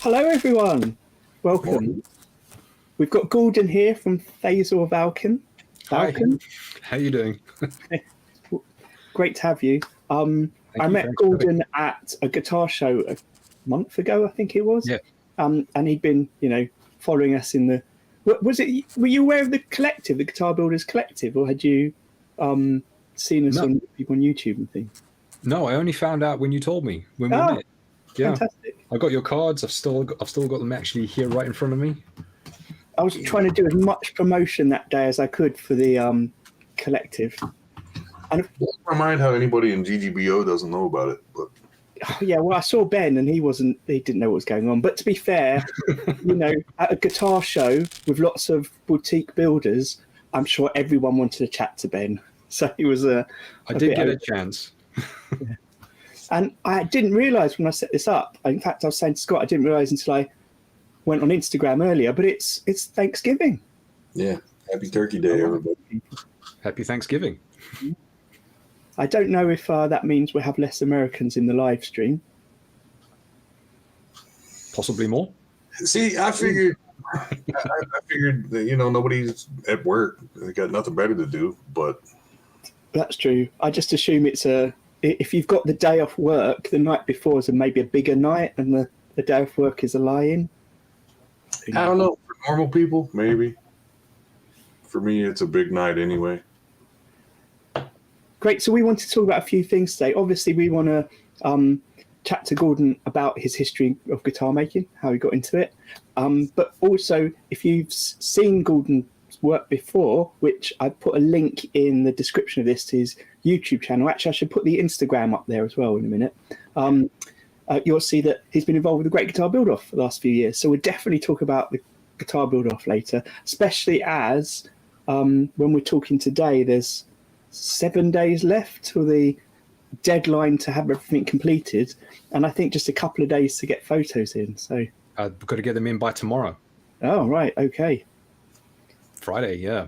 Hello, everyone. Welcome. Morning. We've got Gordon here from Thezur Valken. Hi. How you doing? Great to have you. I met Gordon at a guitar show a month ago, I think it was. Yeah. And he'd been, following us in the. Was it? Were you aware of the collective, the Guitar Builders Collective, or had you seen us on people on YouTube and things? No, I only found out when you told me when we met. Yeah. Fantastic. I got your cards. I've still got them actually here right in front of me. I was trying to do as much promotion that day as I could for the collective. And I mind how anybody in GGBO doesn't know about it, but yeah, well, I saw Ben and he didn't know what was going on. But to be fair, at a guitar show with lots of boutique builders, I'm sure everyone wanted to chat to Ben. So he was I did get a chance. Yeah. And I didn't realise when I set this up. In fact, I was saying to Scott, I didn't realise until I went on Instagram earlier, but it's Thanksgiving. Yeah. Happy Turkey Day, everybody. Happy Thanksgiving. I don't know if that means we'll have less Americans in the live stream. Possibly more. See, I figured that, nobody's at work. They got nothing better to do, but... That's true. I just assume if you've got the day off work, the night before is maybe a bigger night and the day off work is a lie-in. I don't know. For normal people, maybe. For me, it's a big night anyway. Great. So we want to talk about a few things today. Obviously, we want to chat to Gordon about his history of guitar making, how he got into it. But also, if you've seen Gordon's work before, which I've put a link in the description of this to his YouTube channel. Actually, I should put the Instagram up there as well in a minute. You'll see that he's been involved with the Great Guitar Build-Off for the last few years. So we'll definitely talk about the Guitar Build-Off later, especially as when we're talking today, there's 7 days left till the deadline to have everything completed. And I think just a couple of days to get photos in. So I've got to get them in by tomorrow. Oh, right. Okay. Friday, yeah.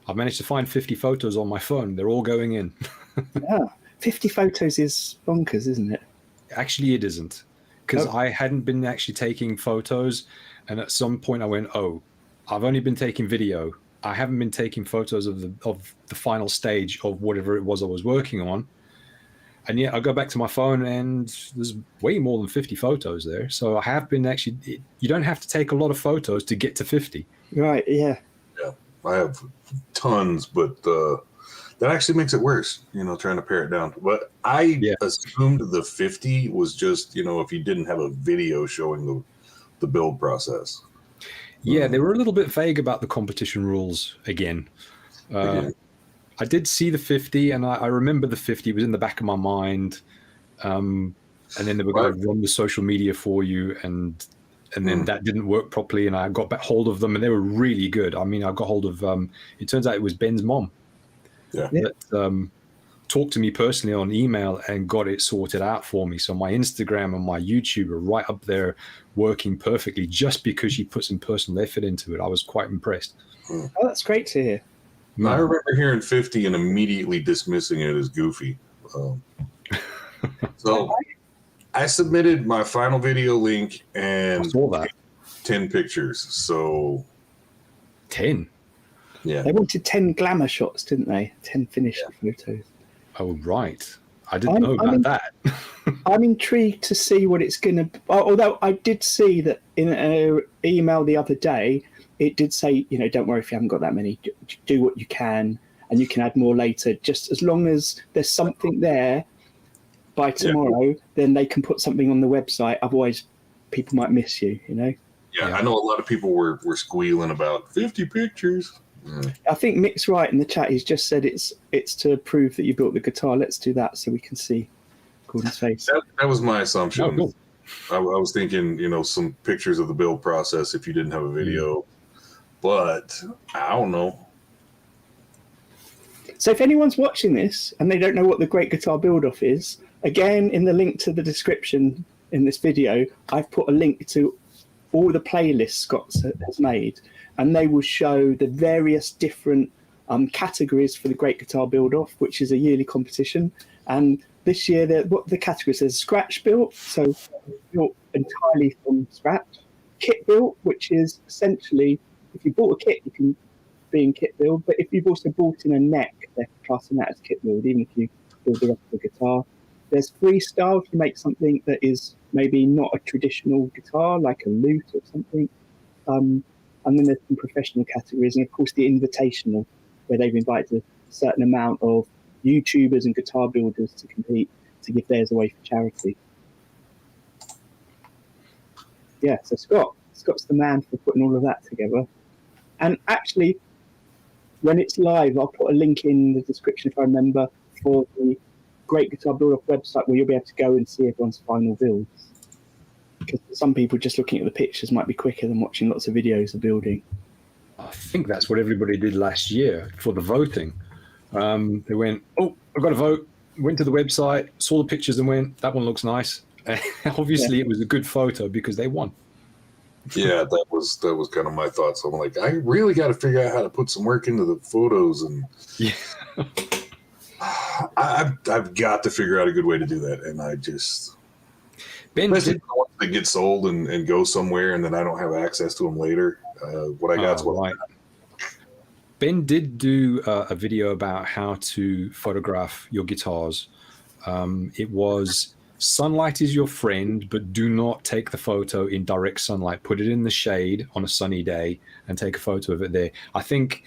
I've managed to find 50 photos on my phone. They're all going in. Yeah. 50 photos is bonkers, isn't it? Actually, it isn't. Because I hadn't been actually taking photos. And at some point I went, I've only been taking video. I haven't been taking photos of the final stage of whatever it was I was working on. And yet I go back to my phone and there's way more than 50 photos there. So I have been actually, you don't have to take a lot of photos to get to 50. Right, yeah. Yeah, I have tons, but that actually makes it worse, trying to pare it down. But I assumed the 50 was just, if you didn't have a video showing the build process. Yeah, they were a little bit vague about the competition rules again. I did see the 50, and I remember the 50 was in the back of my mind. And then they were going to run the social media for you, and then that didn't work properly, and I got back hold of them, and they were really good. I mean, I got hold of, it turns out it was Ben's mom that talked to me personally on email and got it sorted out for me. So my Instagram and my YouTube are right up there working perfectly just because she put some personal effort into it. I was quite impressed. Oh, that's great to hear. I remember hearing 50 and immediately dismissing it as goofy. So I submitted my final video link and I saw that. 10 pictures. So 10? Yeah. They wanted 10 glamour shots, didn't they? 10 finished photos. Oh, right. I didn't know about that. I'm intrigued to see what it's going to... Although I did see that in an email the other day, it did say, don't worry if you haven't got that many. Do what you can, and you can add more later. Just as long as there's something there by tomorrow, then they can put something on the website. Otherwise, people might miss you, Yeah, I know a lot of people were squealing about 50 pictures. I think Mick's right in the chat. He's just said it's to prove that you built the guitar. Let's do that so we can see Gordon's face. That was my assumption. Oh, cool. I was thinking, some pictures of the build process if you didn't have a video. But I don't know. So if anyone's watching this and they don't know what the Great Guitar Build-Off is, again, in the link to the description in this video, I've put a link to all the playlists Scott has made, and they will show the various different categories for the Great Guitar Build-Off, which is a yearly competition. And this year, what the categories? There's scratch built, so built entirely from scratch. Kit built, which is essentially, if you bought a kit, you can be in kit build, but if you've also bought in a neck, they're classing that as kit build, even if you build the rest of the guitar. There's freestyle, if you make something that is maybe not a traditional guitar, like a lute or something. And then there's some professional categories, and of course the invitational, where they've invited a certain amount of YouTubers and guitar builders to compete to give theirs away for charity. Yeah, so Scott's the man for putting all of that together. And actually, when it's live, I'll put a link in the description, if I remember, for the Great Guitar Build-Off website, where you'll be able to go and see everyone's final builds. Because some people just looking at the pictures might be quicker than watching lots of videos of building. I think that's what everybody did last year for the voting. They went, oh, I've got to vote. Went to the website, saw the pictures and went, that one looks nice. Obviously, It was a good photo because they won. Yeah, that was kind of my thoughts. I'm like, I really got to figure out how to put some work into the photos, and I've got to figure out a good way to do that. And I just especially they get sold and go somewhere, and then I don't have access to them later. What I got's what I got. Ben did do a video about how to photograph your guitars. It was, sunlight is your friend, but do not take the photo in direct sunlight. Put it in the shade on a sunny day and take a photo of it there. I think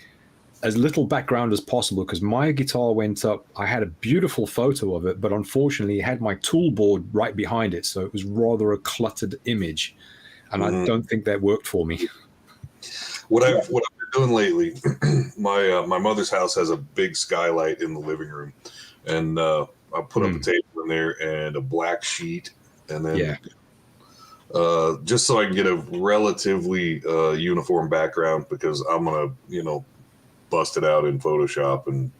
as little background as possible, because my guitar went up, I had a beautiful photo of it, but unfortunately it had my tool board right behind it, so it was rather a cluttered image, and I don't think that worked for me. What I've been doing lately, my mother's house has a big skylight in the living room, and I put up a table in there and a black sheet, and then just so I can get a relatively uniform background, because I'm gonna bust it out in Photoshop and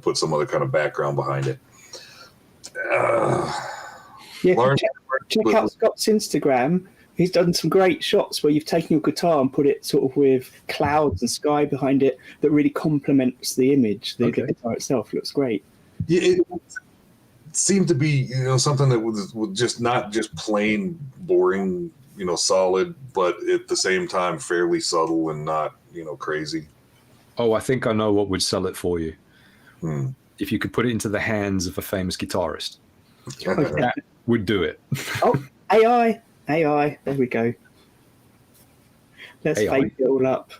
put some other kind of background behind it. Check out Scott's Instagram. He's done some great shots where you've taken your guitar and put it sort of with clouds and sky behind it that really complements the image. The guitar itself looks great. Yeah, it seemed to be something that was just not just plain boring, solid, but at the same time fairly subtle and not crazy. Oh, I think I know what would sell it for you. If you could put it into the hands of a famous guitarist. That would do it. Oh, AI, there we go. Let's fake it all up.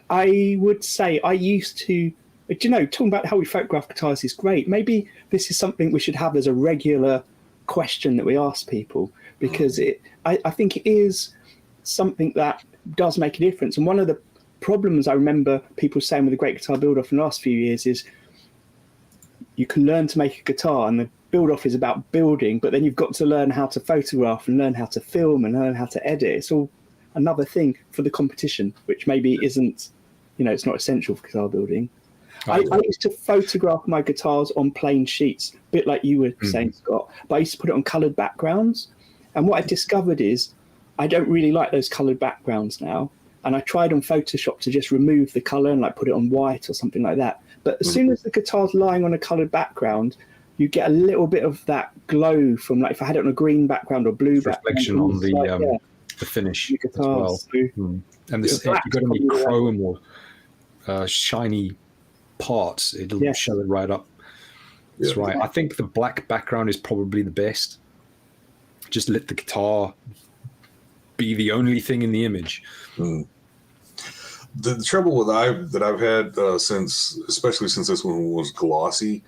I would say I used to, talking about how we photograph guitars is great. Maybe this is something we should have as a regular question that we ask people, because I think it is something that does make a difference. And one of the problems I remember people saying with the Great Guitar Build-Off in the last few years is you can learn to make a guitar, and the build-off is about building, but then you've got to learn how to photograph and learn how to film and learn how to edit. It's all another thing for the competition, which maybe isn't, it's not essential for guitar building. I used to photograph my guitars on plain sheets, a bit like you were saying, Scott, but I used to put it on coloured backgrounds. And what I discovered is I don't really like those coloured backgrounds now. And I tried on Photoshop to just remove the colour and put it on white or something like that. But as soon as the guitar's lying on a coloured background, you get a little bit of that glow from, if I had it on a green background or blue reflection on the finish the as well. And if you've got any chrome or shiny parts, it'll show it right up. That's right. I think the black background is probably the best. Just let the guitar be the only thing in the image. The trouble that I've had especially since this one was glossy,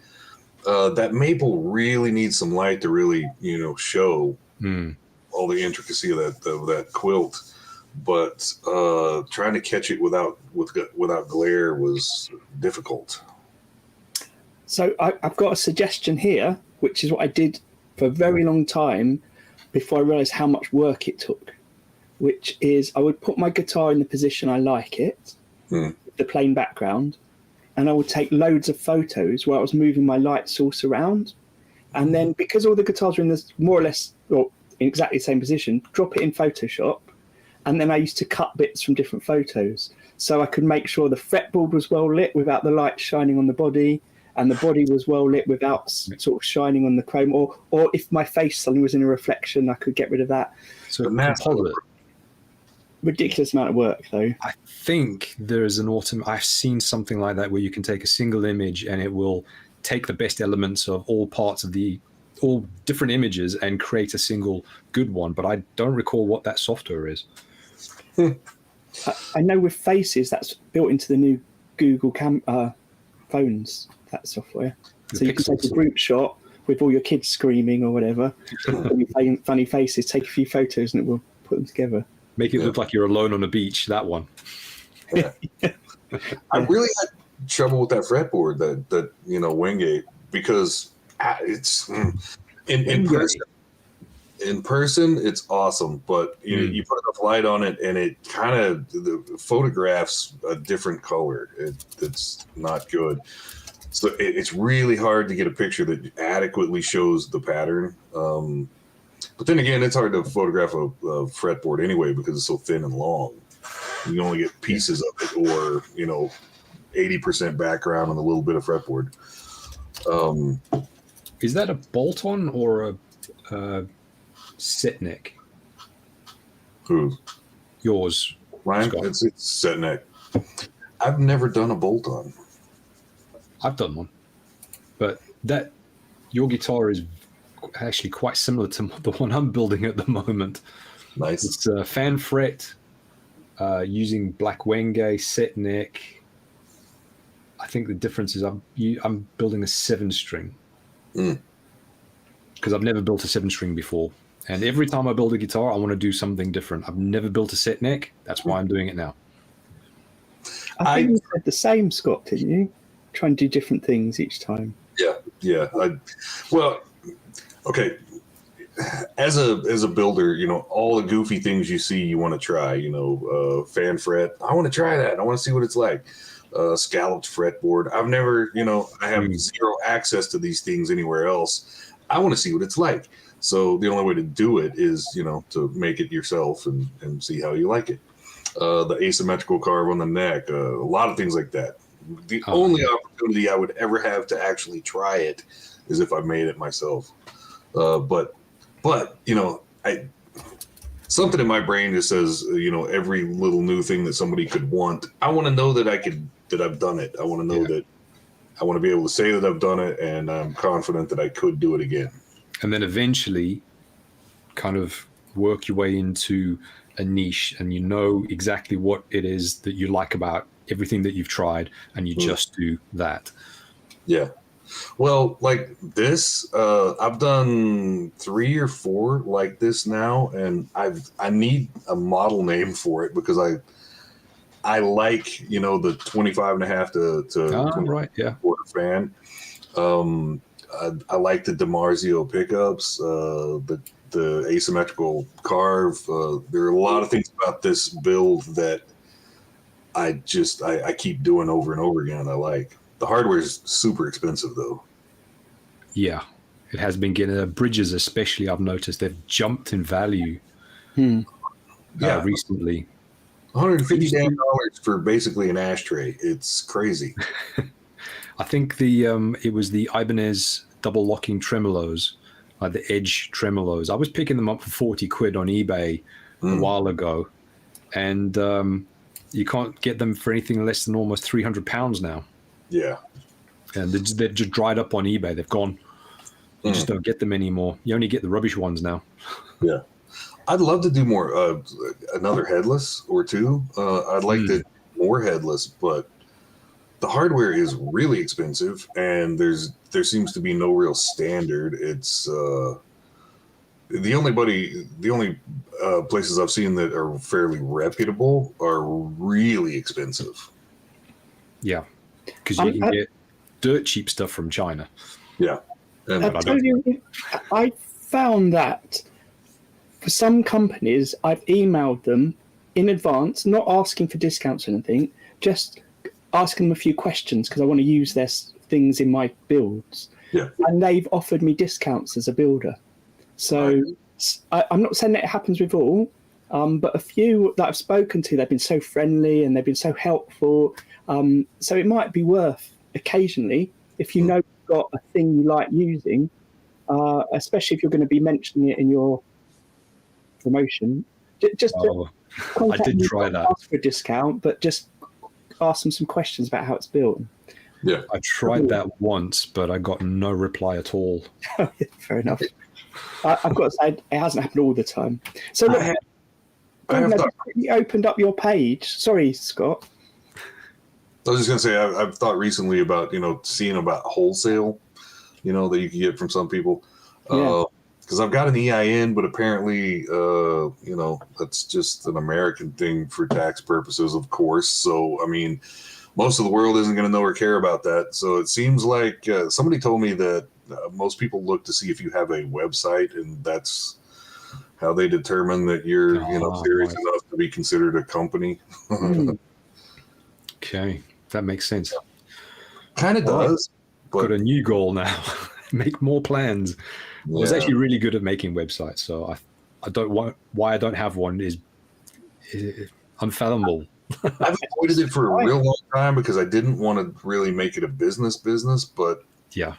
that maple really needs some light to really show all the intricacy of that quilt. But trying to catch it without glare was difficult. So I've got a suggestion here, which is what I did for a very long time before I realized how much work it took, which is I would put my guitar in the position I like it, the plain background, and I would take loads of photos where I was moving my light source around. And then because all the guitars are in this more or less in exactly the same position, drop it in Photoshop. And then I used to cut bits from different photos, so I could make sure the fretboard was well lit without the light shining on the body, and the body was well lit without sort of shining on the chrome, or if my face suddenly was in a reflection, I could get rid of that. So composite. Ridiculous amount of work, though. I think there's I've seen something like that where you can take a single image and it will take the best elements of all parts of all different images and create a single good one. But I don't recall what that software is. I know with faces, that's built into the new Google phones, that software. So you can take a group shot with all your kids screaming or whatever, funny faces, take a few photos, and it will put them together. Make it look like you're alone on a beach, that one. Yeah. I really had trouble with that fretboard, that Wingate, because it's in person it's awesome, but you put enough light on it and it kind of photographs a different color. It's not good. So it's really hard to get a picture that adequately shows the pattern. But then again, it's hard to photograph a fretboard anyway because it's so thin and long. You can only get pieces of it, or 80% background and a little bit of fretboard. Is that a bolt-on or a set neck? Who? Yours. Mine? Scott. It's set neck. I've never done a bolt-on. I've done one, but your guitar is actually quite similar to the one I'm building at the moment. Nice. It's a fan fret using black wenge, set neck. I think the difference is I'm building a 7-string because I've never built a 7-string before. And every time I build a guitar, I want to do something different. I've never built a set neck. That's why I'm doing it now. I think you said the same, Scott, didn't you? Try and do different things each time. Yeah. Okay. As a builder, all the goofy things you see, you want to try. Fan fret. I want to try that. I want to see what it's like. Scalloped fretboard. I've never, I have zero access to these things anywhere else. I want to see what it's like. So the only way to do it is, to make it yourself and see how you like it. The asymmetrical carve on the neck, a lot of things like that. The only opportunity I would ever have to actually try it is if I made it myself. But something in my brain just says, every little new thing that somebody could want, I want to know that I've done it. I want to know that I want to be able to say that I've done it, and I'm confident that I could do it again. And then eventually kind of work your way into a niche, and exactly what it is that you like about everything that you've tried, and you just do that. Yeah. Well, like this, I've done 3 or 4 like this now, and I need a model name for it because I like, the 25.5 to 24 fan. I like the DiMarzio pickups, the asymmetrical carve. There are a lot of things about this build that I keep doing over and over again. I like. The hardware is super expensive, though. Yeah, it has been getting bridges, especially. I've noticed they've jumped in value. Recently. $150 for basically an ashtray. It's crazy. I think it was the Ibanez double locking tremolos, like the Edge tremolos. I was picking them up for 40 quid on eBay a while ago, and you can't get them for anything less than almost £300 now. Yeah. And they're just dried up on eBay. They've gone. You just don't get them anymore. You only get the rubbish ones now. Yeah. I'd love to do more, another headless or two. I'd like to do more headless, but the hardware is really expensive, and there seems to be no real standard. It's the only places I've seen that are fairly reputable are really expensive. Yeah, because you can get dirt cheap stuff from China. Yeah. I found that for some companies, I've emailed them in advance, not asking for discounts or anything, just asking them a few questions because I want to use their things in my builds. Yeah. And they've offered me discounts as a builder. So I'm not saying that it happens with all, but a few that I've spoken to, they've been so friendly and they've been so helpful. So it might be worth occasionally if you know you've got a thing you like using, especially if you're going to be mentioning it in your promotion, just I did try that. Ask for a discount, but just ask them some questions about how it's built. Yeah, I tried that once, but I got no reply at all. Fair enough. I've got to say, it hasn't happened all the time. So look, you opened up your page. Sorry, Scott. I was just going to say, I've thought recently about, seeing about wholesale, that you can get from some people. Because I've got an EIN, but apparently, that's just an American thing for tax purposes, of course. So, I mean, most of the world isn't going to know or care about that. So it seems like somebody told me that most people look to see if you have a website, and that's how they determine that you're, serious enough to be considered a company. Okay, that makes sense. Kind of does. But got a new goal now. Make more plans. I was actually really good at making websites, so I don't want why I don't have one is unfathomable. I've avoided it for a real long time because I didn't want to really make it a business, but yeah.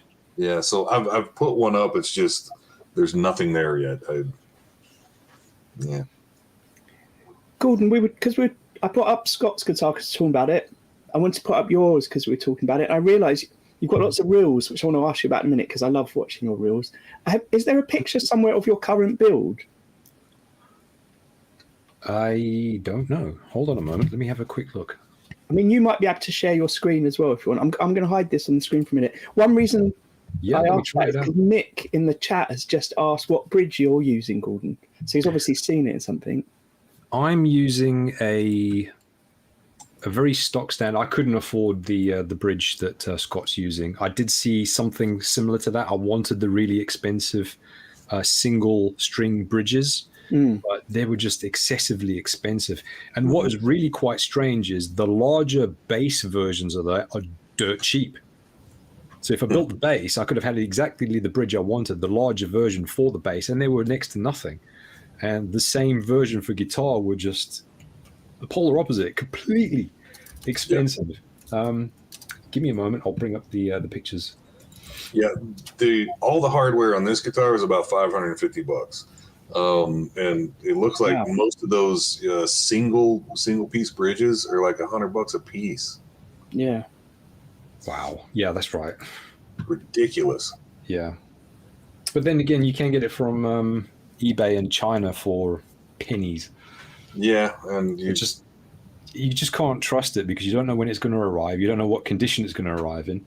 So I've put one up. It's just there's nothing there yet. Gordon, I put up Scott's guitar because we're talking about it. I wanted to put up yours because we were talking about it. I realised you've got lots of reels, which I want to ask you about in a minute because I love watching your reels. Is there a picture somewhere of your current build? I don't know. Hold on a moment. Let me have a quick look. I mean, you might be able to share your screen as well if you want. I'm going to hide this on the screen for a minute. One reason I asked that is because Nick in the chat has just asked what bridge you're using, Gordon. So he's obviously seen it in something. I'm using a very stock standard. I couldn't afford the bridge that Scott's using. I did see something similar to that. I wanted the really expensive single string bridges. But they were just excessively expensive. And what is really quite strange is the larger bass versions of that are dirt cheap. So if I built the bass, I could have had exactly the bridge I wanted, the larger version for the bass, and they were next to nothing. And the same version for guitar were just the polar opposite, completely expensive. Give me a moment. I'll bring up the pictures. Yeah, all the hardware on this guitar is about $550. And it looks like most of those single piece bridges are like $100 a piece. Yeah. Wow. Yeah, that's right. Ridiculous. Yeah. But then again, you can get it from eBay and China for pennies. Yeah, and you just can't trust it because you don't know when it's going to arrive. You don't know what condition it's going to arrive in.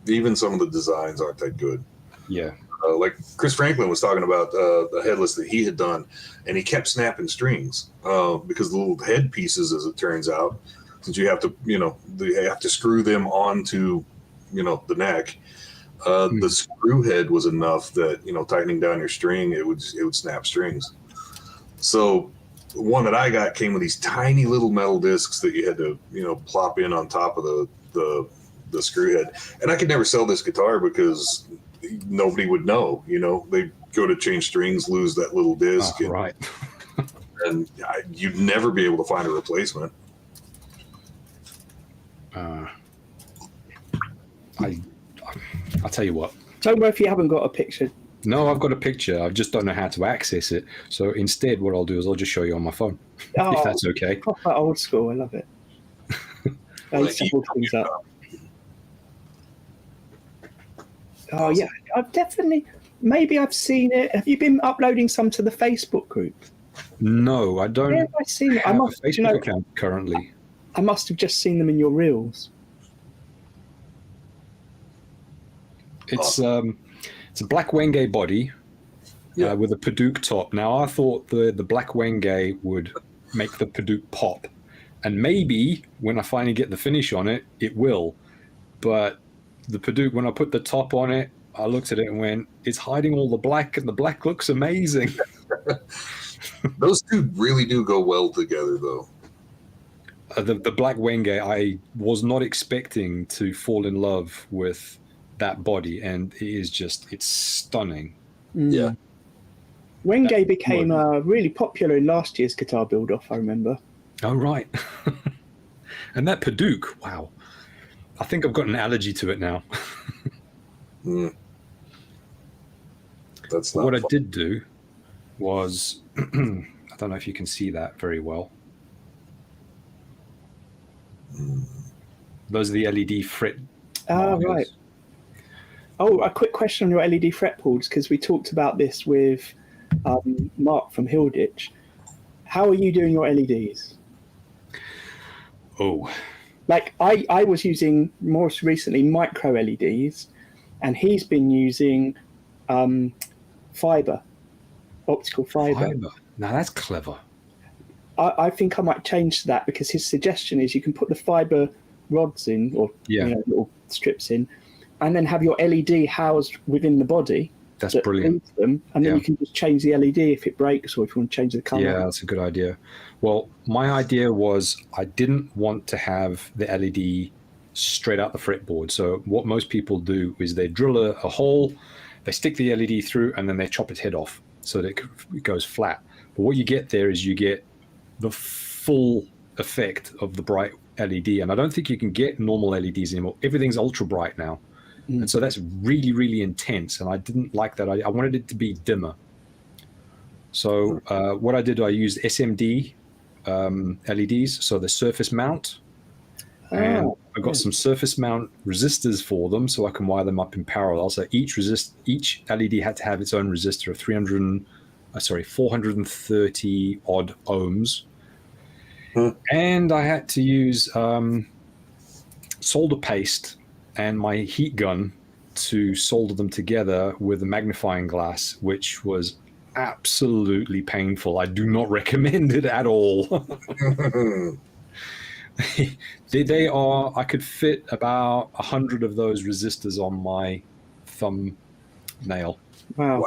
Even some of the designs aren't that good. Yeah. Like Chris Franklin was talking about the headless that he had done, and he kept snapping strings because the little head pieces, as it turns out, since you have to, they have to screw them onto, the neck. The screw head was enough that tightening down your string, it would snap strings. So one that I got came with these tiny little metal discs that you had to plop in on top of the screw head, and I could never sell this guitar because nobody would know. They go to change strings, lose that little disc, right? And you'd never be able to find a replacement. I'll tell you what. Don't worry if you haven't got a picture. No, I've got a picture. I just don't know how to access it. So instead, what I'll do is I'll just show you on my phone, if that's okay. Proper old school. I love it. Things up. Oh yeah, maybe I've seen it. Have you been uploading some to the Facebook group? No, I don't. Where have I seen it? I have a Facebook account currently. I must have just seen them in your reels. It's a black Wenge body with a Paduk top. Now I thought the black Wenge would make the Paduk pop, and maybe when I finally get the finish on it, it will. But the Paduk, when I put the top on it, I looked at it and went, it's hiding all the black, and the black looks amazing. Those two really do go well together, though. The black Wenge, I was not expecting to fall in love with that body, and it is it's stunning. Yeah. Wenge became really popular in last year's Guitar Build-Off, I remember. Oh, right. And that Paduk, wow. I think I've got an allergy to it now. That's not what fun. I did do was, I don't know if you can see that very well. Those are the LED fret markers. Right. Oh, a quick question on your LED fretboards, because we talked about this with Mark from Hilditch. How are you doing your LEDs? Oh, Like I was using most recently micro LEDs, and he's been using fiber, optical fiber. Now that's clever. I think I might change to that, because his suggestion is you can put the fiber rods in, or little strips in, and then have your LED housed within the body. That's brilliant. Them, and then you can just change the LED if it breaks, or if you want to change the color. Yeah, that's a good idea. Well, my idea was I didn't want to have the LED straight out the fretboard. So what most people do is they drill a hole, they stick the LED through, and then they chop its head off so that it goes flat. But what you get there is you get the full effect of the bright LED. And I don't think you can get normal LEDs anymore. Everything's ultra bright now. And so that's really, really intense. And I didn't like that. I wanted it to be dimmer. So what I did, I used SMD LEDs, so the surface mount. And I got some surface mount resistors for them, so I can wire them up in parallel. So each LED had to have its own resistor of 430 odd ohms. And I had to use solder paste and my heat gun to solder them together with a magnifying glass, which was absolutely painful. I do not recommend it at all. They are, I could fit about 100 of those resistors on my thumb nail. Wow.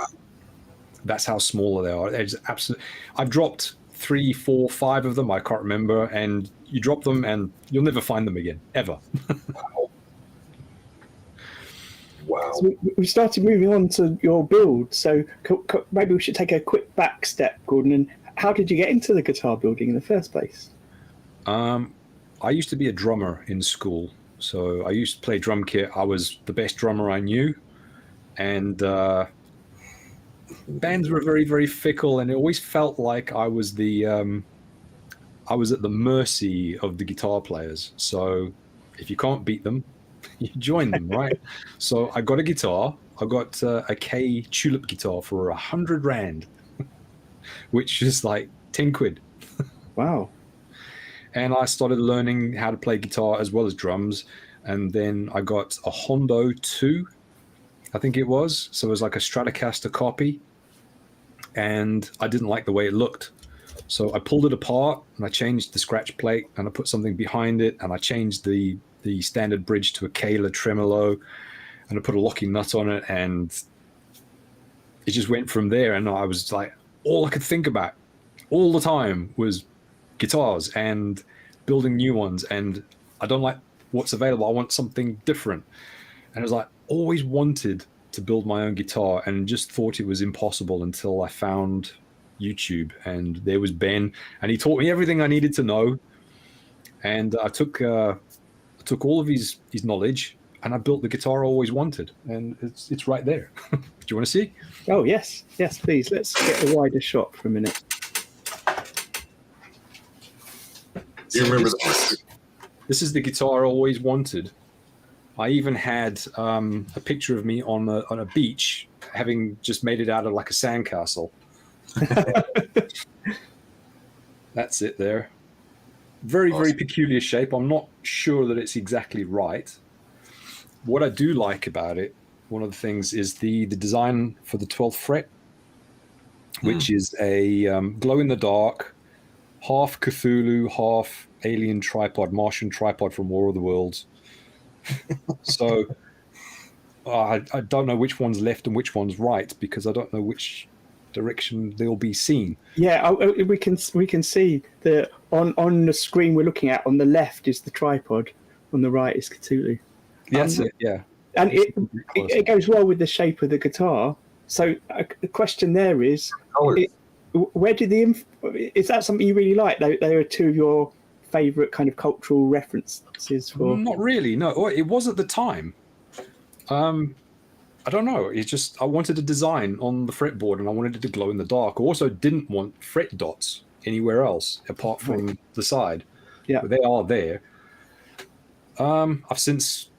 That's how small they are. It's absolutely. I've dropped 3, 4, 5 of them. I can't remember. And you drop them and you'll never find them again, ever. Wow. So we started moving on to your build. So maybe we should take a quick back step, Gordon. And how did you get into the guitar building in the first place? I used to be a drummer in school. So I used to play drum kit. I was the best drummer I knew. And bands were very, very fickle. And it always felt like I was at the mercy of the guitar players. So if you can't beat them, you join them, right? So I got a guitar. I got a K tulip guitar for 100 Rand, which is like 10 quid. Wow. And I started learning how to play guitar as well as drums. And then I got a Hondo 2, I think it was. So it was like a Stratocaster copy. And I didn't like the way it looked. So I pulled it apart and I changed the scratch plate and I put something behind it and I changed the standard bridge to a Kayla tremolo and I put a locking nut on it, and it just went from there. And I was like, all I could think about all the time was guitars and building new ones, and I don't like what's available. I want something different. And I was like, always wanted to build my own guitar and just thought it was impossible until I found YouTube, and there was Ben, and he taught me everything I needed to know. And I took all of his knowledge and I built the guitar I always wanted, and it's right there. Do you want to see? Oh yes, please. Let's get a wider shot for a minute. Do you remember this is the guitar I always wanted. I even had a picture of me on a beach, having just made it out of like a sandcastle. That's it there. Very, awesome. Very peculiar shape. I'm not sure that it's exactly right. What I do like about it, one of the things is the design for the 12th fret, which is a glow-in-the-dark, half Cthulhu, half alien tripod, Martian tripod from War of the Worlds. So I don't know which one's left and which one's right, because I don't know which direction they'll be seen. Yeah, we can see that on the screen we're looking at. On the left is the tripod, on the right is Cthulhu. That's it, yeah. And it goes well with the shape of the guitar. So the question there is, where did is that something you really like? They are two of your favourite kind of cultural references for? Not really. No, it was at the time. I don't know. It's just I wanted a design on the fretboard, and I wanted it to glow in the dark. I also didn't want fret dots anywhere else apart from the side. Yeah, but they are there. I've since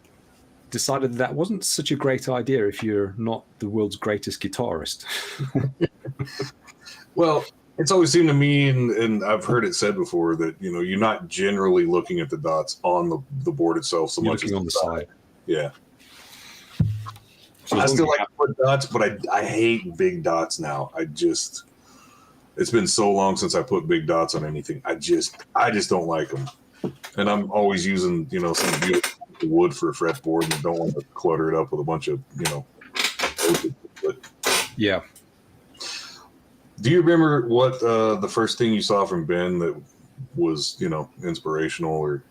decided that wasn't such a great idea if you're not the world's greatest guitarist. Well, it's always seemed to me, and I've heard it said before, that you're not generally looking at the dots on the board itself so much as on the side. Yeah. So I still like to put dots, but I hate big dots now. It's been so long since I put big dots on anything. I just don't like them. And I'm always using, some beautiful wood for a fretboard, and don't want to clutter it up with a bunch of, Yeah. Do you remember what the first thing you saw from Ben that was, inspirational or?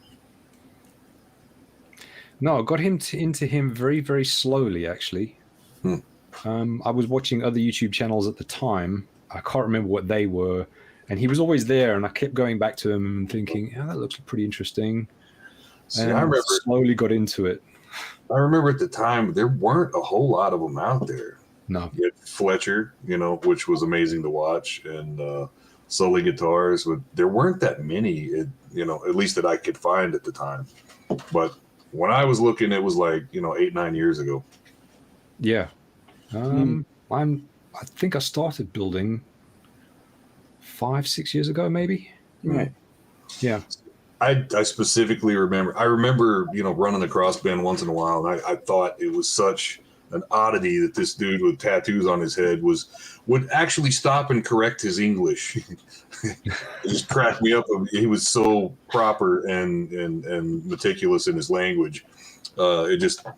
No, I got into him very, very slowly, actually. I was watching other YouTube channels at the time. I can't remember what they were. And he was always there, and I kept going back to him and thinking, that looks pretty interesting. And I remember slowly got into it. I remember at the time, there weren't a whole lot of them out there. No. You had Fletcher, which was amazing to watch, and Sully Guitars. But there weren't that many, at least that I could find at the time. But when I was looking, it was like, 8-9 years ago. Yeah. I think I started building 5-6 years ago, maybe. Right. Yeah. I specifically remember. I remember, running across Ben once in a while, and I thought it was such an oddity that this dude with tattoos on his head would actually stop and correct his English. It just cracked me up. He was so proper and meticulous in his language. The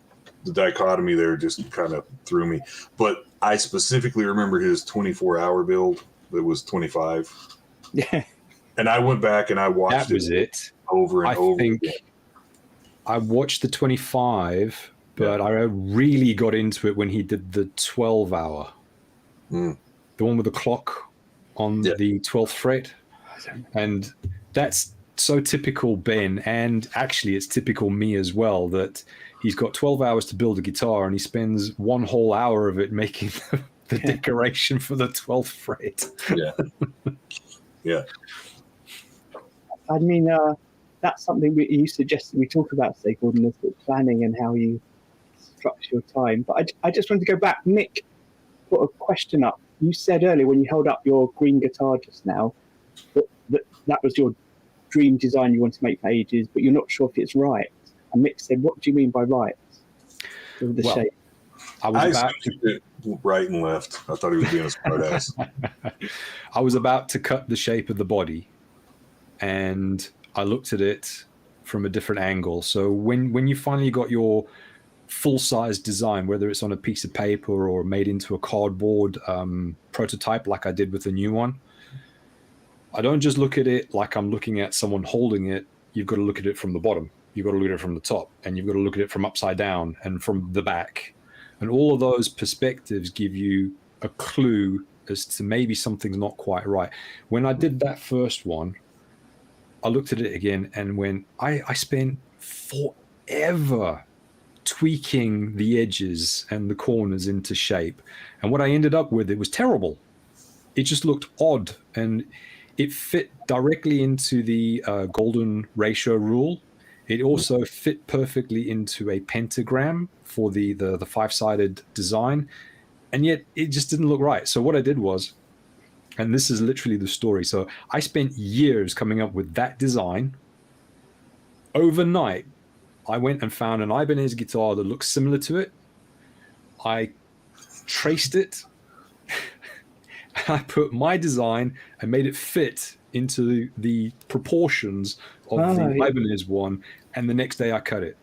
dichotomy there just kind of threw me. But I specifically remember his 24-hour build that was 25. Yeah. And I went back and I watched it over and over again. I watched the 25, but I really got into it when he did the 12-hour. The one with the clock on the 12th fret. And that's so typical Ben, and actually it's typical me as well, that he's got 12 hours to build a guitar and he spends one whole hour of it making the decoration for the 12th fret. Yeah. I mean, that's something you suggested we talk about today, Gordon, the sort of planning and how you structure your time. But I just wanted to go back. Nick put a question up. You said earlier when you held up your green guitar just now that was your dream design you want to make for ages, but you're not sure if it's right. And Nick said, "What do you mean by right?" With the shape. I was about to right and left. I thought he was being a smart ass. I was about to cut the shape of the body, and I looked at it from a different angle. So when you finally got your full-size design, whether it's on a piece of paper or made into a cardboard prototype like I did with the new one, I don't just look at it like I'm looking at someone holding it. You've got to look at it from the bottom. You've got to look at it from the top, and you've got to look at it from upside down and from the back. And all of those perspectives give you a clue as to maybe something's not quite right. When I did that first one, I looked at it again and I spent forever tweaking the edges and the corners into shape. And what I ended up with, it was terrible. It just looked odd, and it fit directly into the golden ratio rule. It also fit perfectly into a pentagram for the five-sided design, and yet it just didn't look right. So what I did was, and this is literally the story, so I spent years coming up with that design. Overnight, I went and found an Ibanez guitar that looks similar to it. I traced it, and I put my design and made it fit into the proportions of the Ibanez one, and the next day I cut it.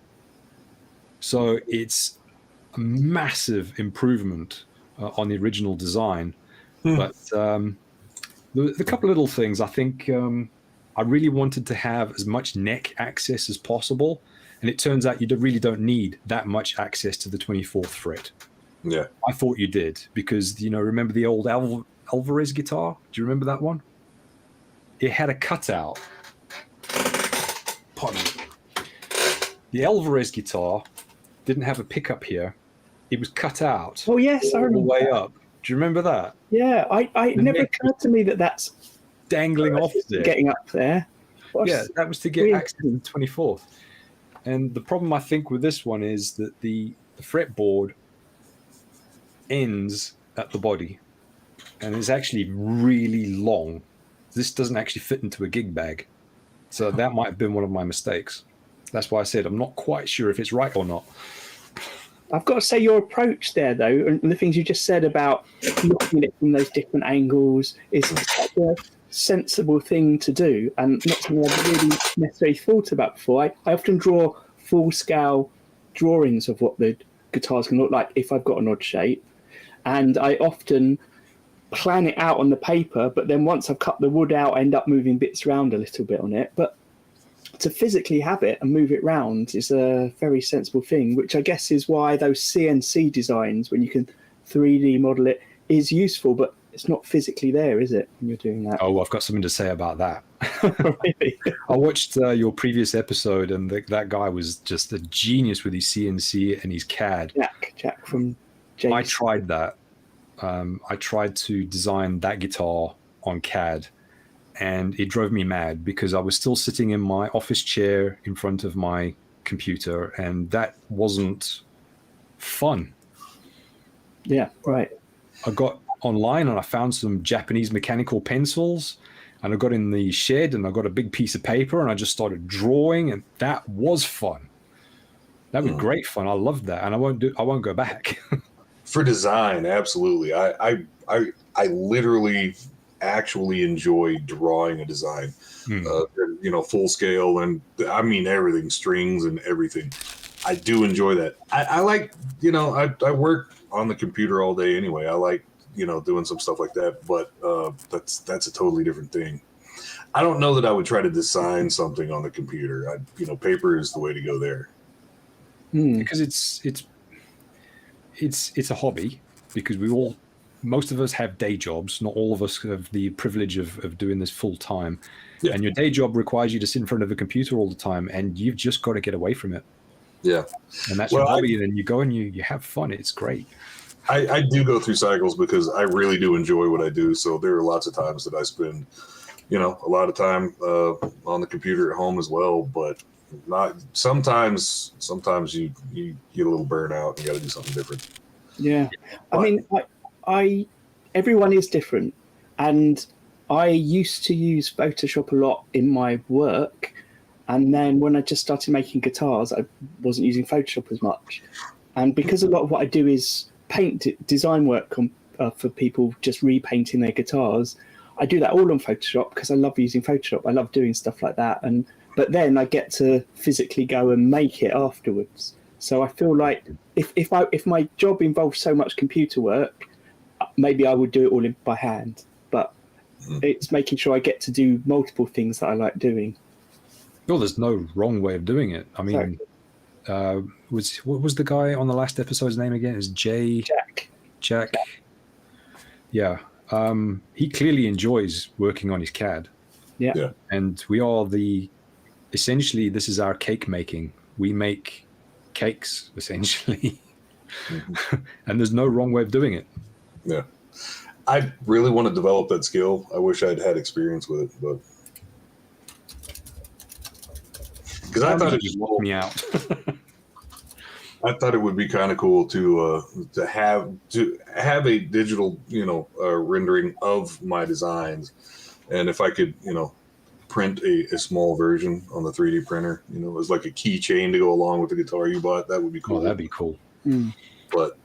So it's a massive improvement on the original design. But the couple of little things, I think I really wanted to have as much neck access as possible, and it turns out you really don't need that much access to the 24th fret. Yeah, I thought you did, because remember the old Alvarez guitar? Do you remember that one? It had a cutout pardon me. The Alvarez guitar didn't have a pickup here. It was cut out. Oh yes, I all the remember way that. up. Do you remember that? Yeah, it never occurred to me that that's Dangling off there. getting up there. Yeah, that was to get weird. access to the 24th. And the problem I think with this one is that the fretboard ends at the body, and it's actually really long. This doesn't actually fit into a gig bag, so that might have been one of my mistakes. That's why I said I'm not quite sure if it's right or not. I've got to say your approach there, though, and the things you just said about looking at it from those different angles is such a sensible thing to do, and not something I've really necessarily thought about before. I often draw full-scale drawings of what the guitars can look like if I've got an odd shape, and I often plan it out on the paper, but then once I've cut the wood out, I end up moving bits around a little bit on it. But to physically have it and move it round is a very sensible thing, which I guess is why those CNC designs, when you can 3D model it, is useful, but it's not physically there, is it, when you're doing that? Oh, I've got something to say about that. Really? I watched your previous episode, and that guy was just a genius with his CNC and his CAD. Jack from James. I tried that. I tried to design that guitar on CAD, and it drove me mad because I was still sitting in my office chair in front of my computer, and that wasn't fun. Yeah, right. I got online and I found some Japanese mechanical pencils, and I got in the shed and I got a big piece of paper and I just started drawing, and that was fun. That was great fun. I loved that, and I won't go back. For design, absolutely. I literally actually enjoy drawing a design, full scale, and I mean everything, strings and everything. I do enjoy that. I like, I work on the computer all day anyway. I like, doing some stuff like that, but that's a totally different thing. I don't know that I would try to design something on the computer. Paper is the way to go there. Because it's a hobby, because most of us have day jobs. Not all of us have the privilege of doing this full time. Yeah. And your day job requires you to sit in front of a computer all the time, and you've just got to get away from it. Yeah. And that's your hobby, and then you go and you have fun. It's great. I do go through cycles because I really do enjoy what I do. So there are lots of times that I spend, a lot of time on the computer at home as well, but not sometimes you get a little burnout and you got to do something different. Yeah. But, I mean, everyone is different, and I used to use Photoshop a lot in my work, and then when I just started making guitars, I wasn't using Photoshop as much. And because a lot of what I do is design work for people just repainting their guitars, I do that all on Photoshop because I love using Photoshop. I love doing stuff like that, but then I get to physically go and make it afterwards. So I feel like if my job involves so much computer work, maybe I would do it all by hand. But it's making sure I get to do multiple things that I like doing. Well, there's no wrong way of doing it. I mean, what was the guy on the last episode's name again? Is Jack? Yeah. He clearly enjoys working on his CAD. Yeah. And we are essentially, this is our cake making. We make cakes, essentially. And there's no wrong way of doing it. Yeah. I really want to develop that skill. I wish I'd had experience with it, but because I thought it just walked me out. I thought it would be kind of cool to have a digital, rendering of my designs, and if I could, print a small version on the 3D printer, as like a keychain to go along with the guitar you bought, that would be cool. Oh, that'd be cool. But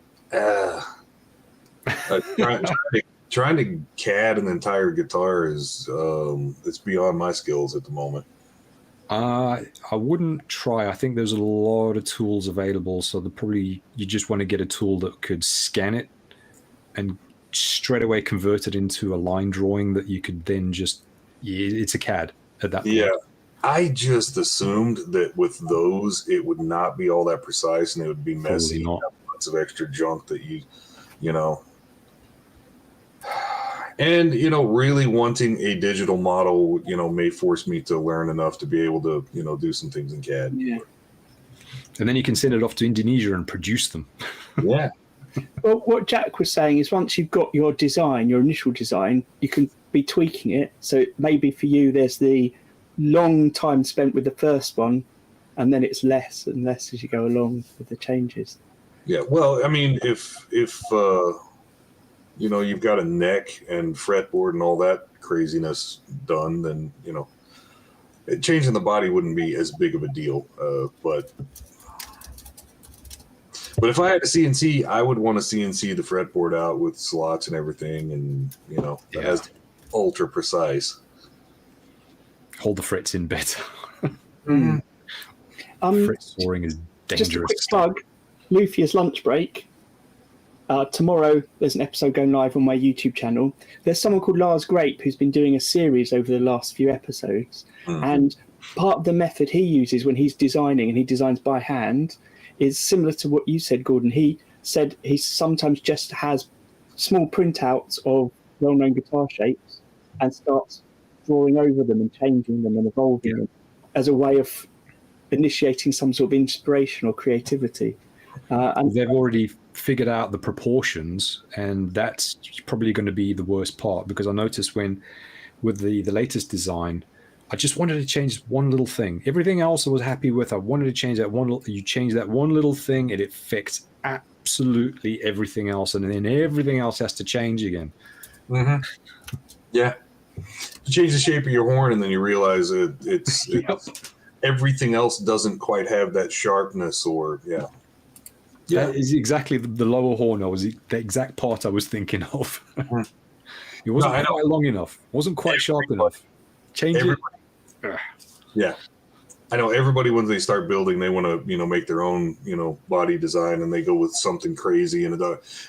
trying to CAD an entire guitar is it's beyond my skills at the moment. I wouldn't try. I think there's a lot of tools available, so you just want to get a tool that could scan it and straight away convert it into a line drawing that you could then it's a CAD at that point. Yeah, I just assumed that with those it would not be all that precise and it would be messy. Lots of extra junk that And, you know, really wanting a digital model, you know, may force me to learn enough to be able to, you know, do some things in CAD. Yeah. And then you can send it off to Indonesia and produce them. Yeah. Well, what Jack was saying is once you've got your design, your initial design, you can be tweaking it. So maybe for you, there's the long time spent with the first one, and then it's less and less as you go along with the changes. Yeah. Well, I mean, if you know, you've got a neck and fretboard and all that craziness done, then, you know, changing the body wouldn't be as big of a deal. But if I had a CNC, I would want to CNC the fretboard out with slots and everything, and, you know, it has ultra precise. Hold the frets in better. Fret soaring is dangerous. Just a quick plug, Luthier's lunch break. Tomorrow, there's an episode going live on my YouTube channel. There's someone called Lars Grape who's been doing a series over the last few episodes. And part of the method he uses when he's designing, and he designs by hand, is similar to what you said, Gordon. He said he sometimes just has small printouts of well-known guitar shapes and starts drawing over them and changing them and evolving them as a way of initiating some sort of inspiration or creativity. And they've already figured out the proportions, and that's probably going to be the worst part, because I noticed with the latest design, I just wanted to change one little thing. Everything else I was happy with. I wanted to change that one little. You change that one little thing, and it affects absolutely everything else, and then everything else has to change again. Mm-hmm. Yeah, you change the shape of your horn, and then you realize it's everything else doesn't quite have that sharpness, or That is exactly the lower horn. The exact part I was thinking of. It wasn't quite long enough. Wasn't quite sharp enough. Change it. Yeah, I know. Everybody, when they start building, they want to, you know, make their own, you know, body design, and they go with something crazy, and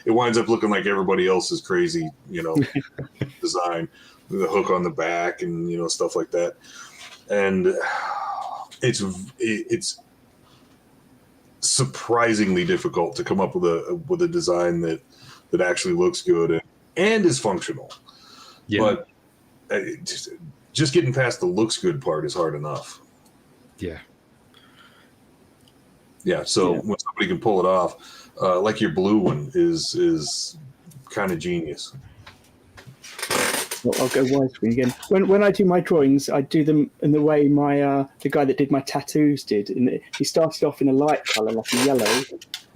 it winds up looking like everybody else's crazy, you know, design, the hook on the back, and, you know, stuff like that. And it's surprisingly difficult to come up with a design that actually looks good and is functional. Yeah. But just getting past the looks good part is hard enough. Yeah. Yeah. So when somebody can pull it off, like your blue one is kind of genius. Well, I'll go widescreen again. When I do my drawings, I do them in the way my the guy that did my tattoos did. He started off in a light colour, like a yellow,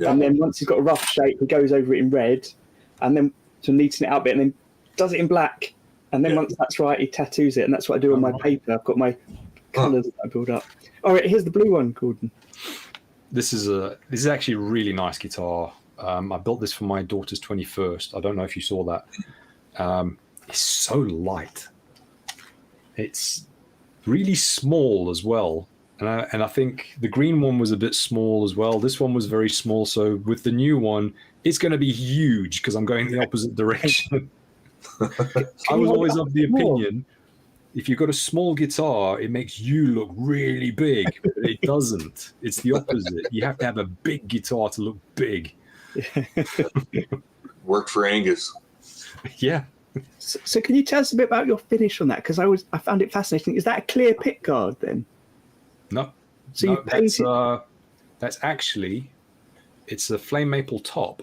and then once he's got a rough shape, he goes over it in red, and then to neaten it out a bit, and then does it in black. And then once that's right, he tattoos it, and that's what I do on my paper. I've got my colours that I build up. All right, here's the blue one, Gordon. This is actually a really nice guitar. I built this for my daughter's 21st. I don't know if you saw that. It's so light. It's really small as well. And I think the green one was a bit small as well. This one was very small. So with the new one, it's going to be huge because I'm going the opposite direction. I was always of the opinion, if you've got a small guitar, it makes you look really big. But it doesn't. It's the opposite. You have to have a big guitar to look big. Worked for Angus. Yeah. So can you tell us a bit about your finish on that? Because I found it fascinating. Is that a clear pick guard then? No. So you painted... That's actually, it's a flame maple top,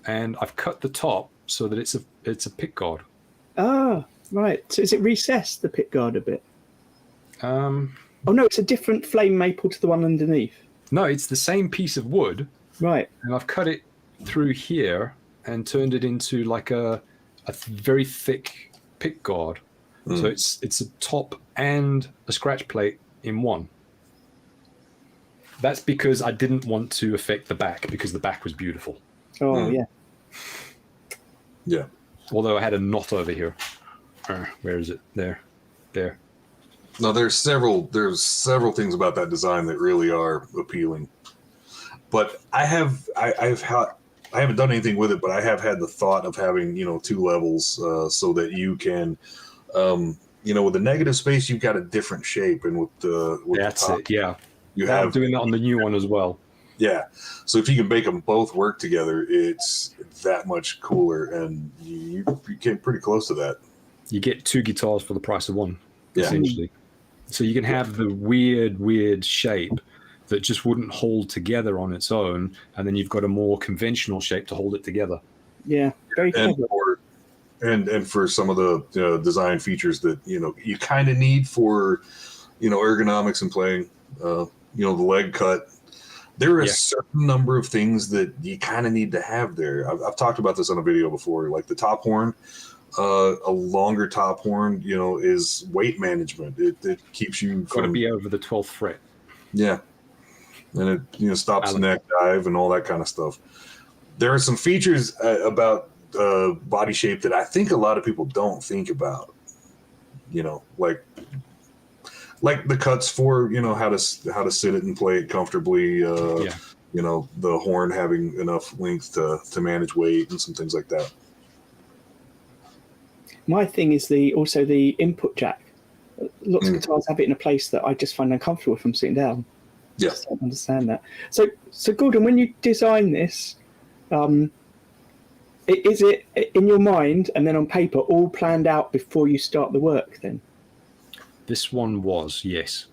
and I've cut the top so that it's a pick guard. Ah, right. So is it recessed, the pick guard, a bit? Oh no, it's a different flame maple to the one underneath. No, it's the same piece of wood. Right. And I've cut it through here and turned it into like a very thick pick guard. So it's a top and a scratch plate in one. That's because I didn't want to affect the back, because the back was beautiful. Oh, yeah. Yeah. Although I had a knot over here. Where is it? There. No, there's several things about that design that really are appealing. But I haven't done anything with it, but I have had the thought of having, two levels so that you can, with the negative space, you've got a different shape, and with the that's top, it. Yeah, I'm doing that on the new one as well. Yeah. So if you can make them both work together, it's that much cooler, and you came pretty close to that. You get 2 guitars for the price of one, Yeah. essentially. So you can have the weird shape that just wouldn't hold together on its own, and then you've got a more conventional shape to hold it together. Yeah, very clever. And for some of the design features that you kind of need for ergonomics and playing, the leg cut. There are a certain number of things that you kind of need to have there. I've talked about this on a video before, like the top horn. A longer top horn, is weight management. It keeps you got to be over the 12th fret. Yeah, and it stops neck dive and all that kind of stuff. There are some features about body shape that I think a lot of people don't think about. Like the cuts for how to sit it and play it comfortably. The horn having enough length to manage weight and some things like that. My thing is also the input jack. Lots of guitars have it in a place that I just find uncomfortable from sitting down. Yeah, I don't understand that. So Gordon, when you design this, is it in your mind and then on paper all planned out before you start the work then? This one was, yes.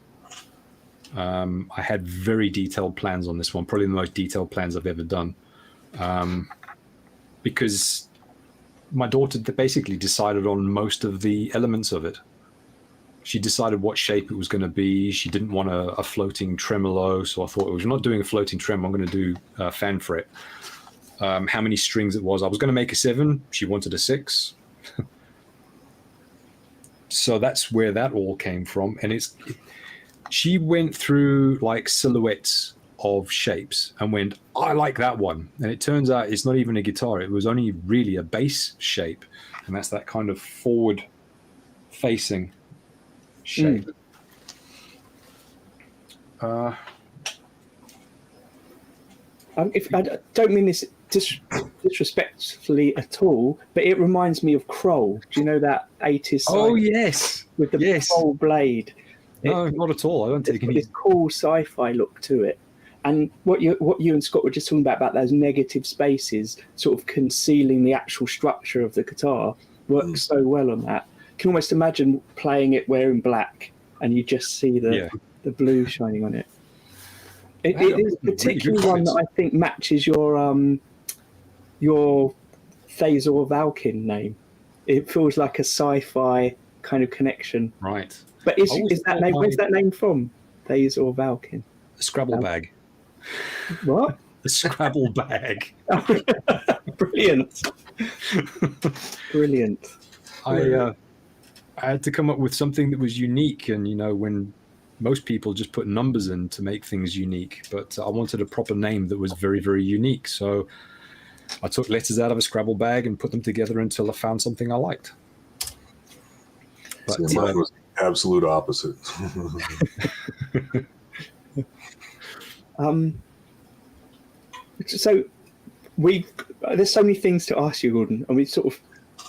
I had very detailed plans on this one, probably the most detailed plans I've ever done. Because my daughter basically decided on most of the elements of it. She decided what shape it was going to be. She didn't want a floating tremolo, so I thought, well, if you're not doing a floating trem, I'm going to do fan fret. How many strings it was. I was going to make a 7. She wanted a 6. So that's where that all came from. And she went through like silhouettes of shapes and went, I like that one. And it turns out it's not even a guitar. It was only really a bass shape. And that's that kind of forward facing shape. If I don't mean this disrespectfully at all, but it reminds me of Kroll. Do you know that 80s? Oh, yes. With the Kroll blade. No, not at all. I don't take any. This cool sci-fi look to it. And what you and Scott were just talking about those negative spaces, sort of concealing the actual structure of the guitar, works so well on that. You can almost imagine playing it wearing black, and you just see the blue shining on it. It is particularly one that I think matches your Thezur Valken name. It feels like a sci-fi kind of connection. Right. But is that name? Where's that name from? Thezur Valken. The Scrabble bag. What? The Scrabble bag. Brilliant. Brilliant. I had to come up with something that was unique, and when most people just put numbers in to make things unique, but I wanted a proper name that was very, very unique. So I took letters out of a Scrabble bag and put them together until I found something I liked. But mine was the absolute opposite. So there's so many things to ask you, Gordon, and we're sort of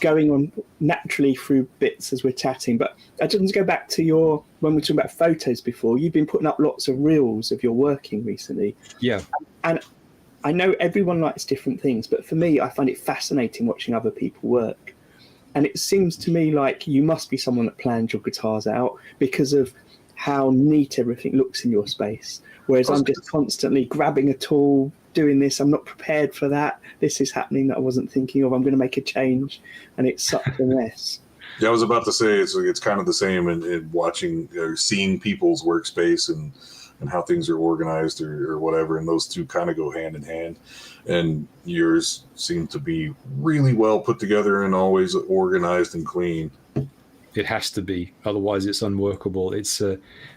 going on naturally through bits as we're chatting. But I just want to go back to when we were talking about photos before. You've been putting up lots of reels of your working recently. Yeah. And I know everyone likes different things, but for me, I find it fascinating watching other people work. And it seems to me like you must be someone that plans your guitars out because of how neat everything looks in your space. Whereas I'm just constantly grabbing a tool, doing this. I'm not prepared for that. This is happening that I wasn't thinking of. I'm going to make a change, and it's such a mess. Yeah, I was about to say it's kind of the same in watching or seeing people's workspace and how things are organized or whatever, and those two kind of go hand in hand. And yours seem to be really well put together and always organized and clean. It has to be, otherwise it's unworkable. It's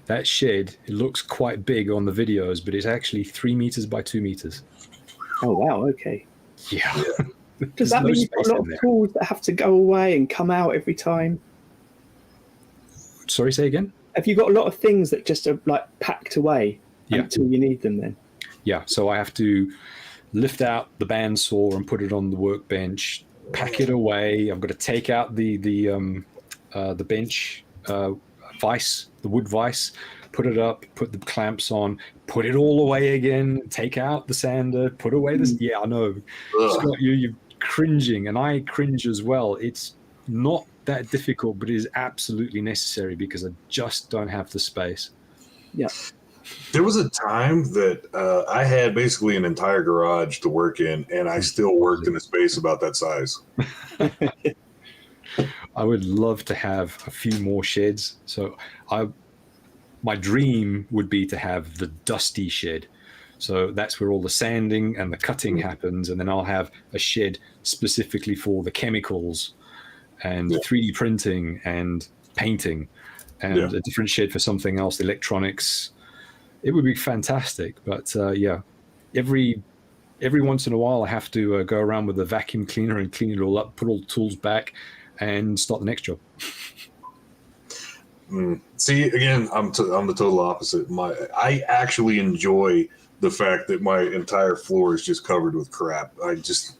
that shed. It looks quite big on the videos, but it's actually 3 meters by 2 meters. Oh wow! Okay. Yeah. Does that mean you've got a lot of tools that have to go away and come out every time? Sorry, say again? Have you got a lot of things that just are like packed away until you need them then? Yeah. So I have to lift out the bandsaw and put it on the workbench, pack it away. I've got to take out the bench vise, the wood vise, put it up, put the clamps on, put it all away again, take out the sander, put away this. Yeah, I know. Scott, you're cringing, and I cringe as well. It's not that difficult, but it is absolutely necessary because I just don't have the space. Yeah. There was a time that I had basically an entire garage to work in, and I still worked in a space about that size. I would love to have a few more sheds. So my dream would be to have the dusty shed. So that's where all the sanding and the cutting happens. And then I'll have a shed specifically for the chemicals and 3D printing and painting, and a different shed for something else, electronics. It would be fantastic. But every once in a while I have to go around with a vacuum cleaner and clean it all up, put all the tools back, and start the next job. See, again, I'm the total opposite. I actually enjoy the fact that my entire floor is just covered with crap. I just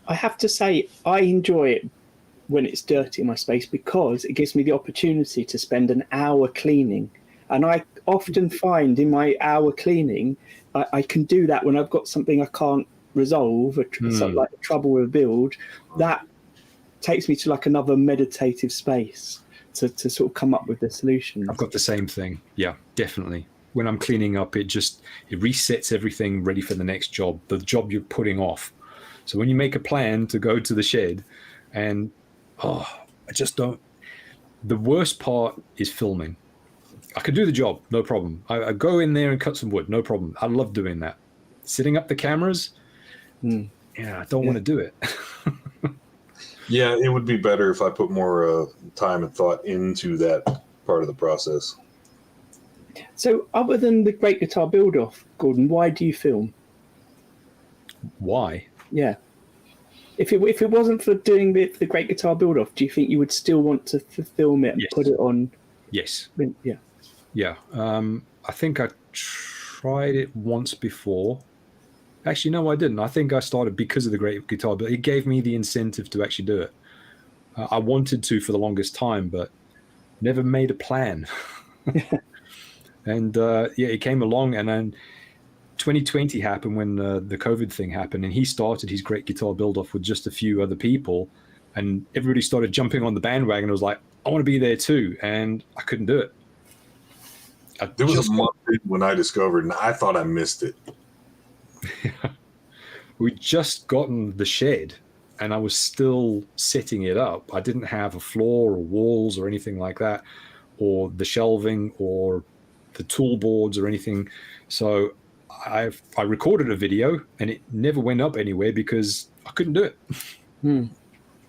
I have to say, I enjoy it when it's dirty in my space because it gives me the opportunity to spend an hour cleaning. And I often find in my hour cleaning, I can do that when I've got something I can't resolve, something like trouble with a build. That takes me to like another meditative space to sort of come up with the solution. I've got the same thing. Yeah, definitely. When I'm cleaning up, it resets everything ready for the next job, the job you're putting off. So when you make a plan to go to the shed, and I just don't. The worst part is filming. I could do the job, no problem. I go in there and cut some wood, no problem. I love doing that. Setting up the cameras, I don't want to do it. Yeah, it would be better if I put more time and thought into that part of the process. So other than the Great Guitar Build-Off, Gordon, why do you film? Why? Yeah. If it wasn't for doing the Great Guitar Build-Off, do you think you would still want to film it and put it on? Yes. Yeah. Yeah. I think I tried it once before. Actually, no, I didn't. I think I started because of the Great Guitar Build. It gave me the incentive to actually do it. I wanted to for the longest time, but never made a plan. And it came along, and then 2020 happened when the COVID thing happened, and he started his Great Guitar Build-Off with just a few other people, and everybody started jumping on the bandwagon. I was like, I want to be there too, and I couldn't do it. There was a month when I discovered, and I thought I missed it. We'd just gotten the shed, and I was still setting it up. I didn't have a floor or walls or anything like that, or the shelving or the tool boards or anything. So I recorded a video, and it never went up anywhere because I couldn't do it.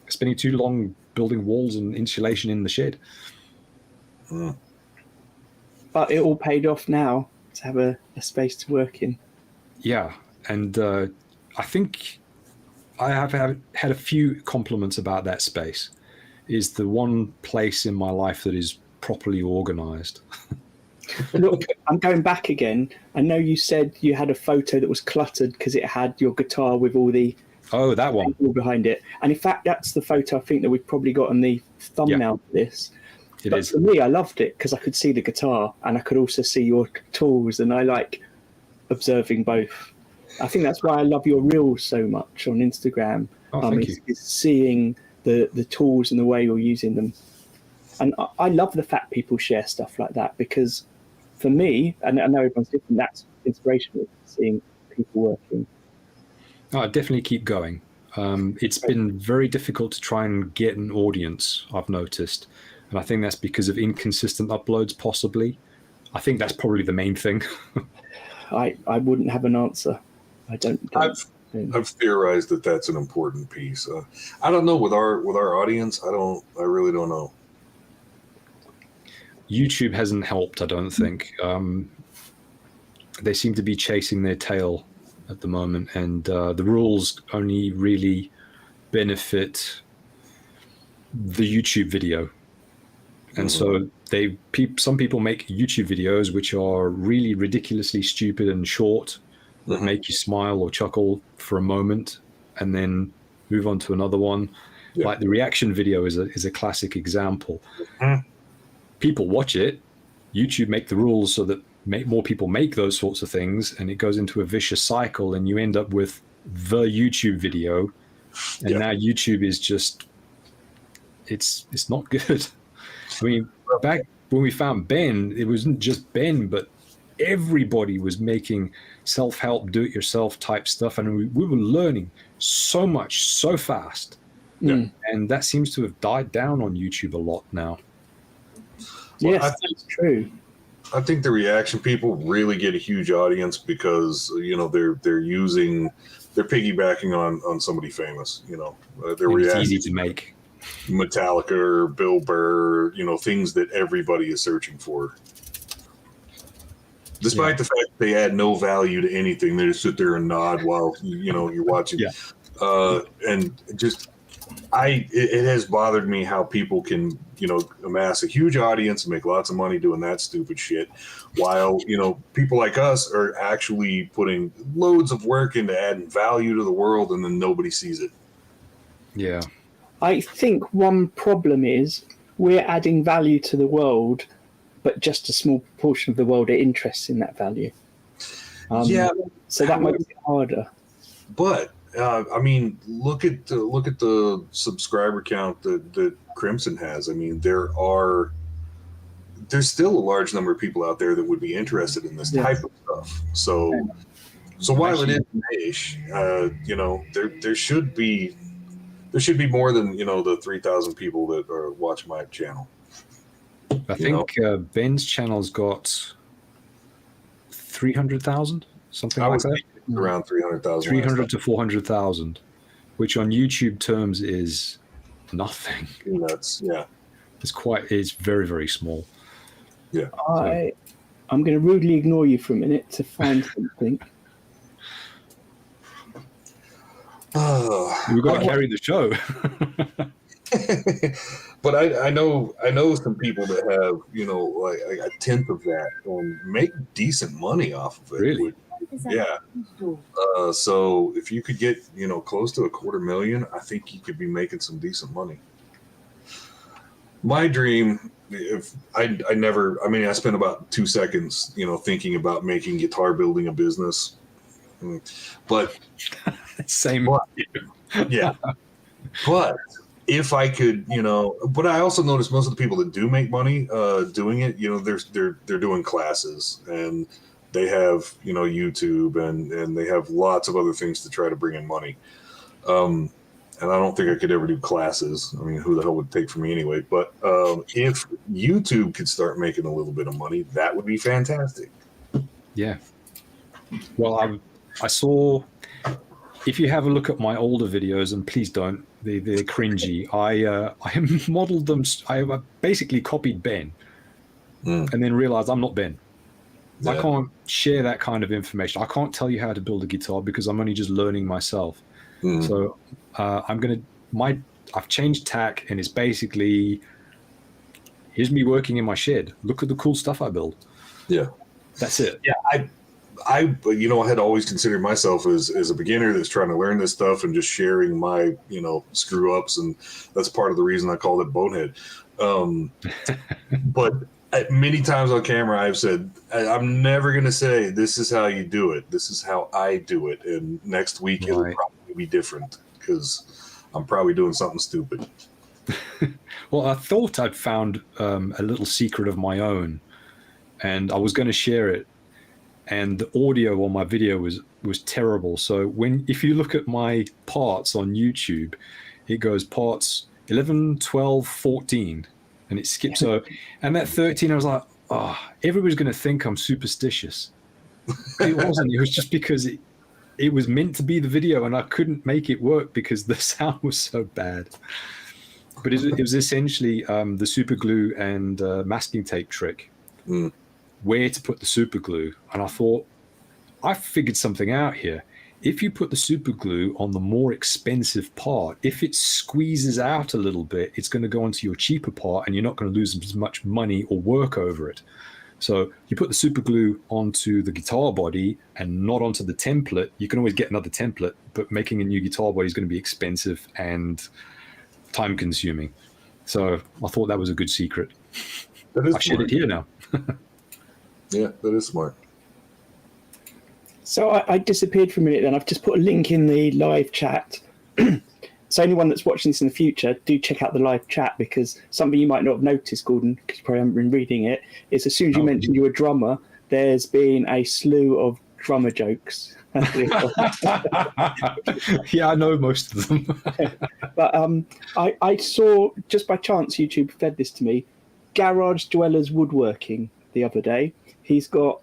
Spending too long building walls and insulation in the shed. But it all paid off now to have a space to work in. Yeah, and I think I have had a few compliments about that space. Is the one place in my life that is properly organized. Look, I'm going back again. I know you said you had a photo that was cluttered because it had your guitar with all the that one behind it. And in fact, that's the photo I think that we've probably got on the thumbnail for this. It but is. For me, I loved it because I could see the guitar and I could also see your tools, and I like observing both. I think that's why I love your reels so much on Instagram. Thank you. Is seeing the tools and the way you're using them. And I love the fact people share stuff like that, because for me, and I know everyone's different, that's inspirational, seeing people working. I definitely keep going. It's been very difficult to try and get an audience, I've noticed. And I think that's because of inconsistent uploads, possibly. I think that's probably the main thing. I wouldn't have an answer. I've theorized that that's an important piece. I don't know with our audience. I really don't know. YouTube hasn't helped, I don't think. They seem to be chasing their tail at the moment, and the rules only really benefit the YouTube video. And so some people make YouTube videos which are really ridiculously stupid and short, that make you smile or chuckle for a moment and then move on to another one. Like the reaction video is a classic example. people watch it. YouTube make the rules so that more people make those sorts of things, and it goes into a vicious cycle, and you end up with the YouTube video, and now YouTube is just it's not good. I mean, back when we found Ben, it wasn't just Ben, but everybody was making self-help, do-it-yourself type stuff, and we were learning so much so fast. And that seems to have died down on YouTube a lot now. Yes, that's true. I think the reaction people really get a huge audience because they're piggybacking on somebody famous. They're reacting. It's easy to make. Metallica or Bill Burr, things that everybody is searching for. Despite the fact that they add no value to anything, they just sit there and nod while you're watching. And just it has bothered me how people can amass a huge audience and make lots of money doing that stupid shit, while people like us are actually putting loads of work into adding value to the world, and then nobody sees it. Yeah. I think one problem is we're adding value to the world, but just a small portion of the world are interested in that value. So that makes it harder. But I mean, look at the subscriber count that Crimson has. I mean, there's still a large number of people out there that would be interested in this type of stuff. So while it is niche, there should be more than the 3,000 people that are watching my channel. I think Ben's channel's got 300,000, something like that. Around 300,000. 300 to 400,000, which on YouTube terms is nothing. Nuts, yeah. It's very, very small. Yeah. I'm going to rudely ignore you for a minute to find something. We've got to carry the show. But I know some people that have like a tenth of that and make decent money off of it. Really? Yeah. So if you could get close to $250,000, I think you could be making some decent money. My dream, I spent about 2 seconds thinking about making guitar building a business, but same. Yeah. But if I could, but I also noticed most of the people that do make money doing it, they're doing classes, and they have, YouTube, and they have lots of other things to try to bring in money. And I don't think I could ever do classes. I mean, who the hell would take from me anyway? But if YouTube could start making a little bit of money, that would be fantastic. Yeah. Well, I saw, if you have a look at my older videos, and please don't, they're cringy. I modeled them. I basically copied Ben, and then realized I'm not Ben. Yeah. I can't share that kind of information. I can't tell you how to build a guitar because I'm only just learning myself. So I've changed tack, and it's basically, here's me working in my shed. Look at the cool stuff I build. Yeah. That's it. Yeah. I had always considered myself as a beginner that's trying to learn this stuff and just sharing my, screw ups. And that's part of the reason I called it Bonehead. But many times on camera, I've said, I'm never going to say, this is how you do it. This is how I do it. And next week it'll probably be different because I'm probably doing something stupid. Well, I thought I'd found a little secret of my own, and I was going to share it. And the audio on my video was terrible. So if you look at my parts on YouTube, it goes parts 11, 12, 14, and it skips over. And that 13, I was like, everybody's going to think I'm superstitious. It wasn't. It was just because it was meant to be the video, and I couldn't make it work because the sound was so bad. But it was essentially the super glue and masking tape trick. Where to put the super glue. And I thought, I figured something out here. If you put the super glue on the more expensive part, if it squeezes out a little bit, it's going to go onto your cheaper part, and you're not going to lose as much money or work over it. So you put the super glue onto the guitar body and not onto the template. You can always get another template, but making a new guitar body is going to be expensive and time consuming. So I thought that was a good secret. That is I should it here now. Yeah, that is smart. So I disappeared for a minute then. I've just put a link in the live chat. So anyone that's watching this in the future, do check out the live chat, because something you might not have noticed, Gordon, because you probably haven't been reading it, is as soon as you mentioned you were a drummer, there's been a slew of drummer jokes. Yeah, I know most of them. But I saw, just by chance, YouTube fed this to me, Garage Dwellers Woodworking the other day. He's got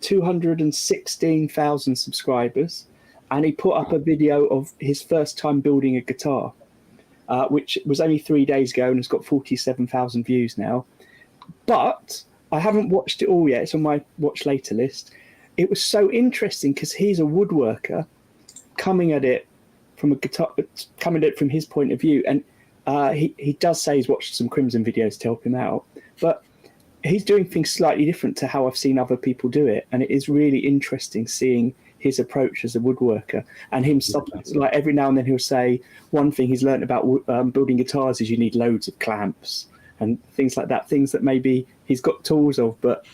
216,000 subscribers, and he put up a video of his first time building a guitar, which was only 3 days ago, and it's got 47,000 views now. But I haven't watched it all yet. It's on my watch later list. It was so interesting because he's a woodworker coming at it from his point of view, and he does say he's watched some Crimson videos to help him out, but he's doing things slightly different to how I've seen other people do it, and it is really interesting seeing his approach as a woodworker, and him like every now and then he'll say one thing he's learned about building guitars is you need loads of clamps and things like that, things that maybe he's got tools of but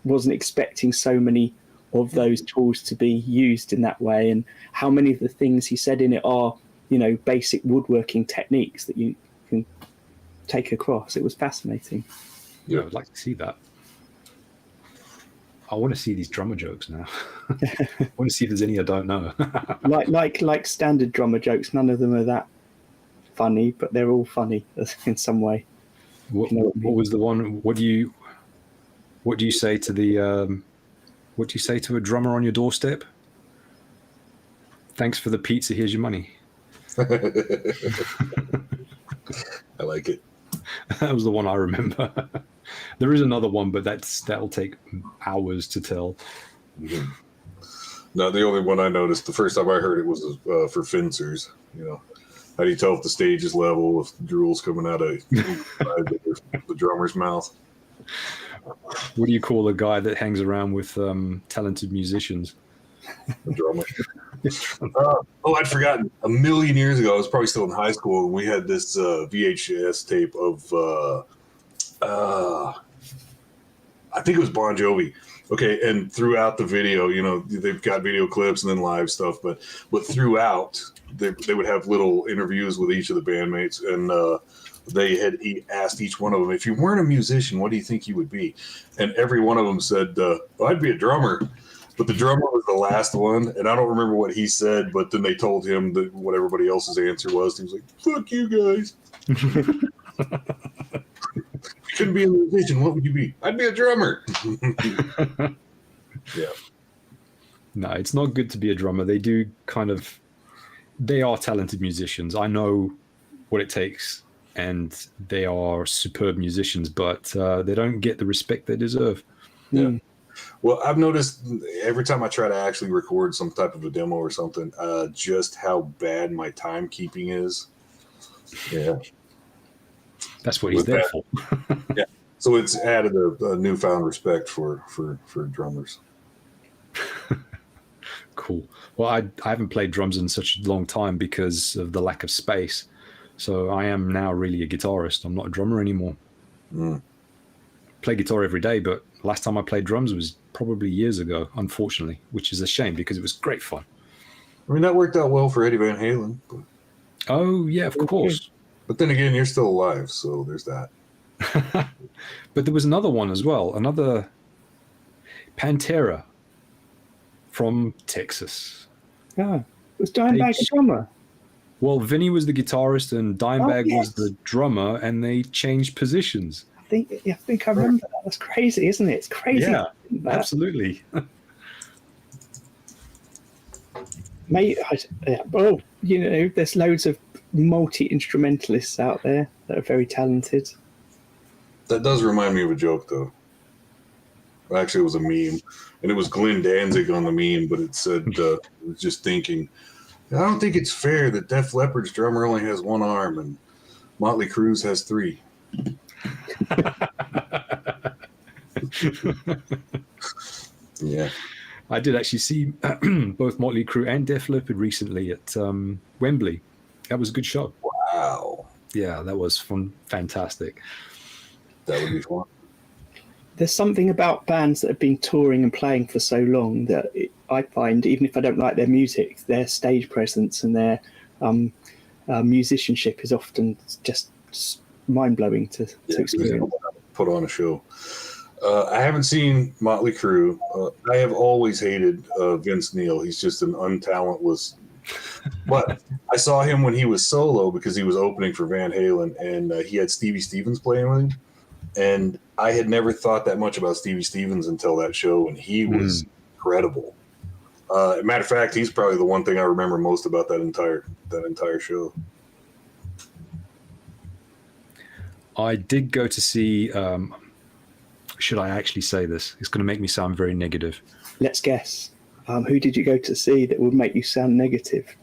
wasn't expecting so many of those tools to be used in that way, and how many of the things he said in it are, you know, basic woodworking techniques that you can take across. It was fascinating. Yeah, I'd like to see that. I want to see these drummer jokes now. I want to see if there's any I don't know. like standard drummer jokes, none of them are that funny, but they're all funny in some way. What was the one? What do you say to the what do you say to a drummer on your doorstep? Thanks for the pizza, here's your money. I like it. That was the one I remember. There is another one, but that'll take hours to tell. Mm-hmm. No, the only one I noticed the first time I heard it was for fencers. You know, how do you tell if the stage is level, if the drool's coming out of the drummer's mouth? What do you call a guy that hangs around with talented musicians? The drummer. I'd forgotten. A million years ago, I was probably still in high school, and we had this VHS tape of, I think it was Bon Jovi. Okay, and throughout the video, you know, they've got video clips and then live stuff, but throughout, they would have little interviews with each of the bandmates, and they had asked each one of them, if you weren't a musician, what do you think you would be? And every one of them said, well, I'd be a drummer. But the drummer was the last one, and I don't remember what he said, but then they told him that what everybody else's answer was. He was like, fuck you guys. You couldn't be a musician. What would you be? I'd be a drummer. Yeah. No, it's not good to be a drummer. They are talented musicians. I know what it takes, and they are superb musicians, but they don't get the respect they deserve. Yeah. Well, I've noticed every time I try to actually record some type of a demo or something, just how bad my timekeeping is. Yeah. That's what he's there for. Yeah. So it's added a newfound respect for drummers. Cool. Well, I haven't played drums in such a long time because of the lack of space. So I am now really a guitarist. I'm not a drummer anymore. Play guitar every day, but last time I played drums was probably years ago, unfortunately, which is a shame because it was great fun. I mean, that worked out well for Eddie Van Halen. But... Oh, yeah, of course. But then again, you're still alive, so there's that. But there was another one as well, another Pantera from Texas. Yeah, was Dimebag a drummer? Well, Vinny was the guitarist and Dimebag was the drummer, and they changed positions. I think I remember that. That's crazy, isn't it? It's crazy. Yeah, absolutely. Mate, well, you know, there's loads of multi-instrumentalists out there that are very talented. That does remind me of a joke, though. Actually, it was a meme, and it was Glyn Danzig on the meme, but it said, I was just thinking, I don't think it's fair that Def Leppard's drummer only has one arm and Motley Crue's has three. Yeah. I did actually see both Motley Crue and Def Leppard recently at Wembley. That was a good show. Wow. Yeah, that was fun. Fantastic. That would be fun. there's something about bands that have been touring and playing for so long that I find, even if I don't like their music, their stage presence and their musicianship is often just mind-blowing to experience. Put on a show. I haven't seen Motley Crue. I have always hated Vince Neil. He's just an untalentless. But I saw him when he was solo because he was opening for Van Halen, and he had Stevie Stevens playing with him. And I had never thought that much about Stevie Stevens until that show, and he was incredible. Matter of fact, he's probably the one thing I remember most about that entire show. I did go to see. Should I actually say this? It's going to make me sound very negative. Let's guess. Who did you go to see that would make you sound negative?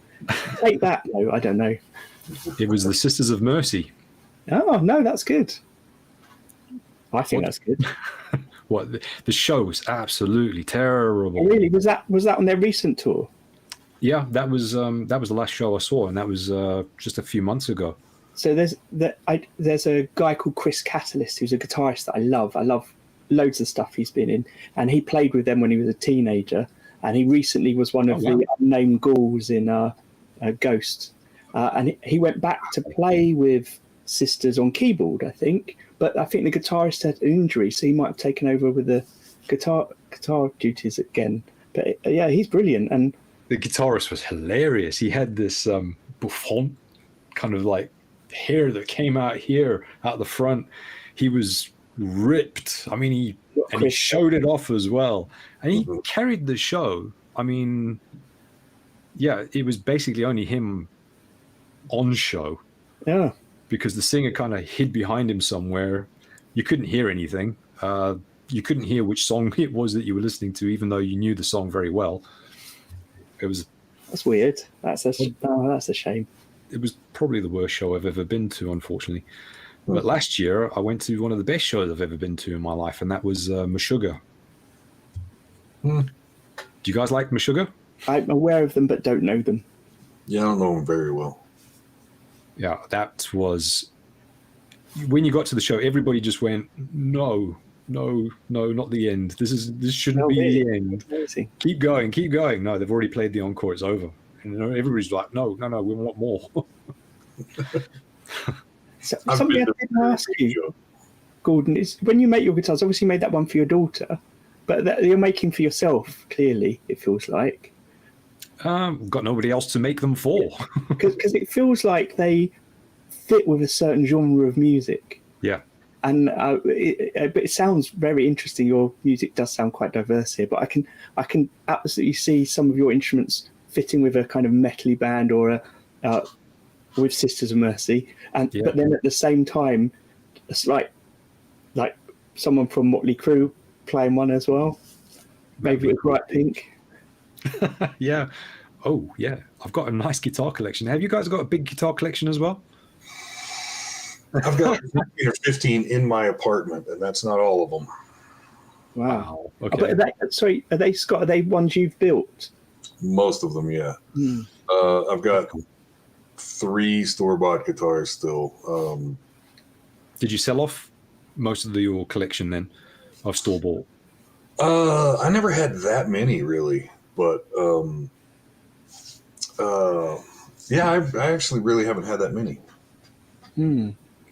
Take that. No, I don't know. It was the Sisters of Mercy. Oh, no, that's good. I think that's good. What the show was absolutely terrible. Oh, really? Was that on their recent tour? Yeah, that was the last show I saw, and that was just a few months ago. So there's a guy called Chris Catalyst who's a guitarist that I love. I love loads of stuff he's been in, and he played with them when he was a teenager, and he recently was one of the unnamed ghouls in Ghost, and he went back to play with Sisters on keyboard, I think, but I think the guitarist had an injury, so he might have taken over with the guitar duties again. But yeah, he's brilliant, and the guitarist was hilarious. He had this bouffant kind of like hair that came out the front. He was ripped. I mean, he showed it off as well, and he carried the show. I mean, yeah, it was basically only him on show. Yeah, because the singer kind of hid behind him somewhere. You couldn't hear anything. You couldn't hear which song it was that you were listening to, even though you knew the song very well. That's weird. That's a shame. It was probably the worst show I've ever been to, unfortunately. But last year, I went to one of the best shows I've ever been to in my life, and that was Meshuggah. Do you guys like Meshuggah? I'm aware of them, but don't know them. Yeah, I don't know them very well. Yeah, that was... When you got to the show, everybody just went, no, not the end. This shouldn't be the end. Amazing. Keep going. No, they've already played the encore. It's over. And everybody's like, no, we want more. So, something I didn't ask you, Gordon, is when you make your guitars, obviously you made that one for your daughter, but that you're making for yourself, clearly, it feels like. Got nobody else to make them for. Because it feels like they fit with a certain genre of music. Yeah. And but it sounds very interesting. Your music does sound quite diverse here, but I can absolutely see some of your instruments fitting with a kind of metally band or with Sisters of Mercy, but then at the same time, it's like someone from Motley Crue playing one as well, maybe with Bright Pink. Yeah. Oh, yeah. I've got a nice guitar collection. Have you guys got a big guitar collection as well? I've got 15 in my apartment, and that's not all of them. Wow. Okay. But are they, Scott? Are they ones you've built? Most of them, yeah. I've got 3 store-bought guitars still. Did you sell off most of your collection then of store-bought? I never had that many, really. But, yeah, I actually really haven't had that many.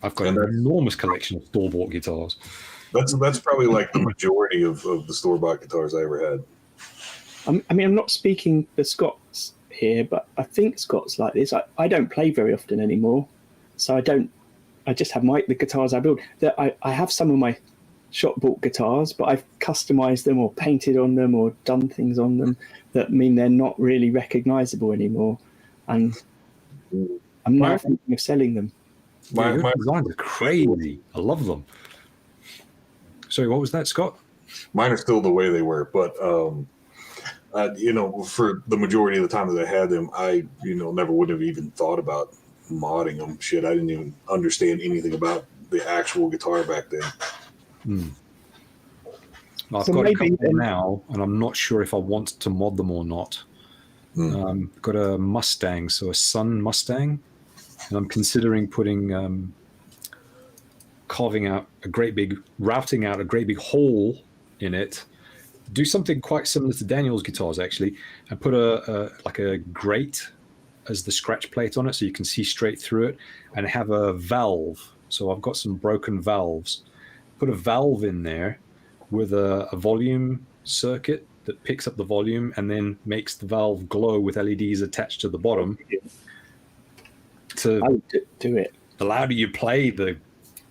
I've got an enormous collection of store-bought guitars. That's probably like the majority of the store-bought guitars I ever had. I mean, I'm not speaking for Scott's here, but I think Scott's like this. I don't play very often anymore, so I just have the guitars I build. I have some of my shop-bought guitars, but I've customized them or painted on them or done things on them that mean they're not really recognizable anymore. And I'm now thinking of selling them. My designs are crazy. I love them. Sorry, what was that, Scott? Mine are still the way they were, but for the majority of the time that I had them, I never would have even thought about modding them. Shit, I didn't even understand anything about the actual guitar back then. I've got a couple now, and I'm not sure if I want to mod them or not. Got a Mustang, so a Sun Mustang, and I'm considering putting routing out a great big hole in it. Do something quite similar to Daniel's guitars, actually, and put a grate as the scratch plate on it, so you can see straight through it, and have a valve. So I've got some broken valves. Put a valve in there with a volume circuit that picks up the volume and then makes the valve glow with LEDs attached to the bottom. To do it. The louder you play, the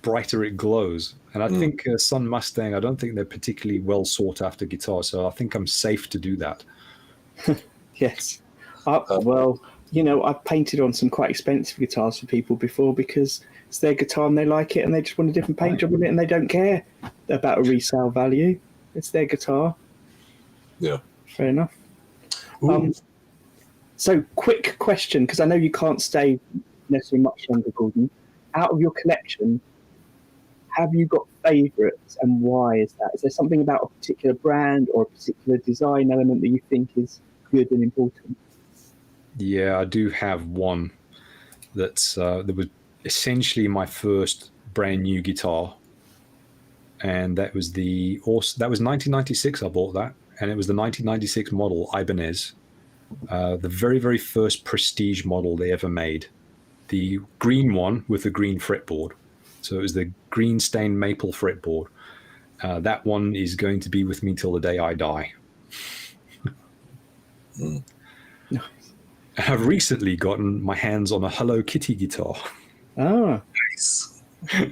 brighter it glows. And I think Sun Mustang, I don't think they're particularly well sought after guitars, so I think I'm safe to do that. Yes. Well, I've painted on some quite expensive guitars for people before because it's their guitar and they like it and they just want a different paint job on it and they don't care about a resale value. It's their guitar. Yeah. Fair enough. So, quick question, because I know you can't stay necessarily much longer, Gordon. Out of your collection, have you got favourites, and why is that? Is there something about a particular brand or a particular design element that you think is good and important? Yeah, I do have one that was essentially my first brand new guitar, and that was 1996. I bought that, and it was the 1996 model Ibanez, the very, very first prestige model they ever made, the green one with the green fretboard. So it was the green stained maple fretboard. That one is going to be with me till the day I die. I've recently gotten my hands on a Hello Kitty guitar. Oh, Nice.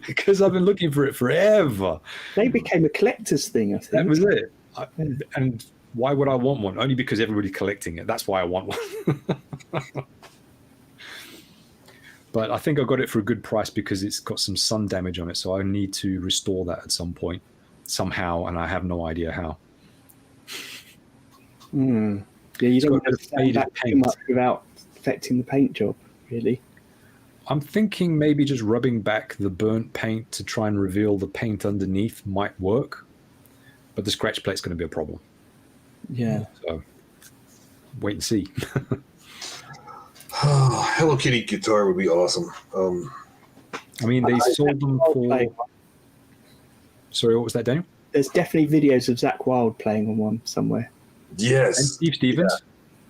Because I've been looking for it forever. They became a collector's thing, I think. That was it. And why would I want one? Only because everybody's collecting it. That's why I want one. But I think I got it for a good price because it's got some sun damage on it. So I need to restore that at some point, somehow, and I have no idea how. Yeah, you don't want to stand back too much without affecting the paint job, really. I'm thinking maybe just rubbing back the burnt paint to try and reveal the paint underneath might work, but the scratch plate's going to be a problem. Yeah. So wait and see. Hello Kitty guitar would be awesome. I mean, they sold them for... Sorry, what was that, Daniel? There's definitely videos of Zach Wilde playing on one somewhere. Yes. And Steve Stevens.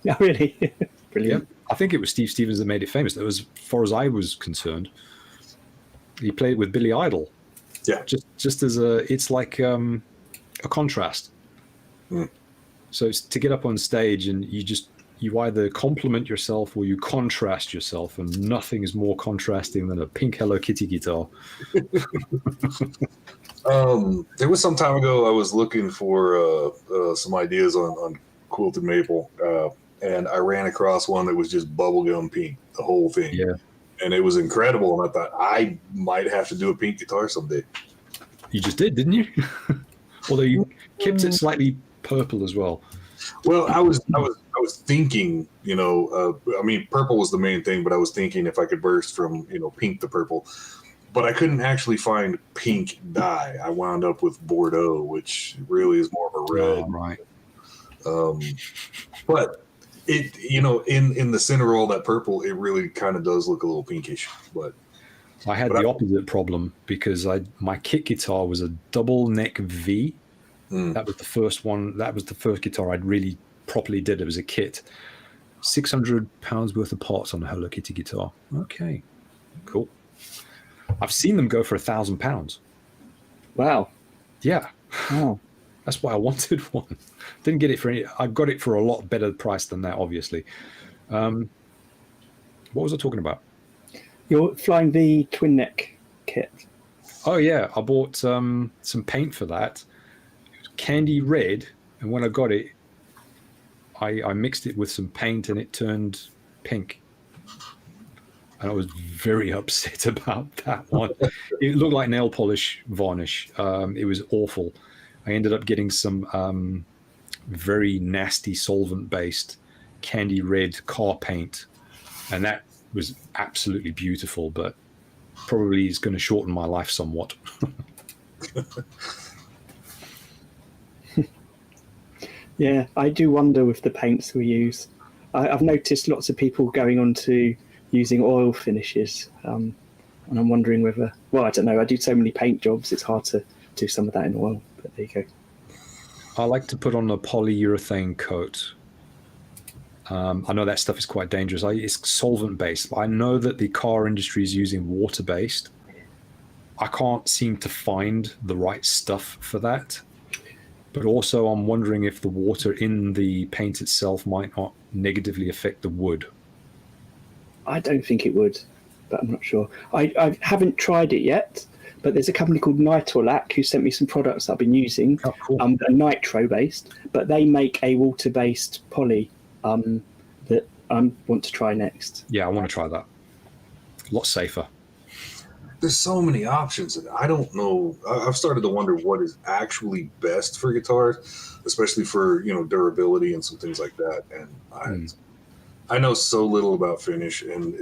Yeah. Oh, really? Brilliant. Yeah. I think it was Steve Stevens that made it famous. That was, as far as I was concerned. He played with Billy Idol. Yeah. Just as it's like a contrast. So it's to get up on stage and you either compliment yourself or you contrast yourself, and nothing is more contrasting than a pink Hello Kitty guitar. There was some time ago I was looking for some ideas on quilted maple, and I ran across one that was just bubblegum pink, the whole thing. Yeah. And it was incredible, and I thought I might have to do a pink guitar someday. You just did, didn't you? Although you kept it slightly purple as well. Well, I was thinking, I mean, purple was the main thing, but I was thinking if I could burst from, pink to purple, but I couldn't actually find pink dye. I wound up with Bordeaux, which really is more of a red. Oh, right. But it, in the center of all that purple, it really kind of does look a little pinkish. But I had the opposite problem because my kit guitar was a double neck V. That was the first one. That was the first guitar I'd really properly did. It was a kit. £600 worth of parts on a Hello Kitty guitar. Okay, cool. I've seen them go for £1,000. Wow. Yeah. Oh. That's why I wanted one. Didn't get it for any. I got it for a lot better price than that, obviously. What was I talking about? Your Flying V twin neck kit. Oh yeah, I bought some paint for that. It was candy red, and when I got it, I mixed it with some paint, and it turned pink. And I was very upset about that one. It looked like nail polish varnish. It was awful. I ended up getting some very nasty solvent-based candy red car paint, and that was absolutely beautiful, but probably is going to shorten my life somewhat. Yeah, I do wonder with the paints we use. I've noticed lots of people going on to using oil finishes, and and I'm wondering whether, well, I don't know. I do so many paint jobs; it's hard to do some of that in oil. But there you go. I like to put on a polyurethane coat. I know that stuff is quite dangerous. It's solvent-based. I know that the car industry is using water-based. I can't seem to find the right stuff for that. But also, I'm wondering if the water in the paint itself might not negatively affect the wood. I don't think it would, but I'm not sure. I haven't tried it yet, but there's a company called Nitrolac who sent me some products that I've been using. Oh, cool. They're nitro-based, but they make a water-based poly that I want to try next. Yeah, I want to try that. A lot safer. There's so many options, and I don't know. I've started to wonder what is actually best for guitars, especially for durability and some things like that. And I know so little about finish, and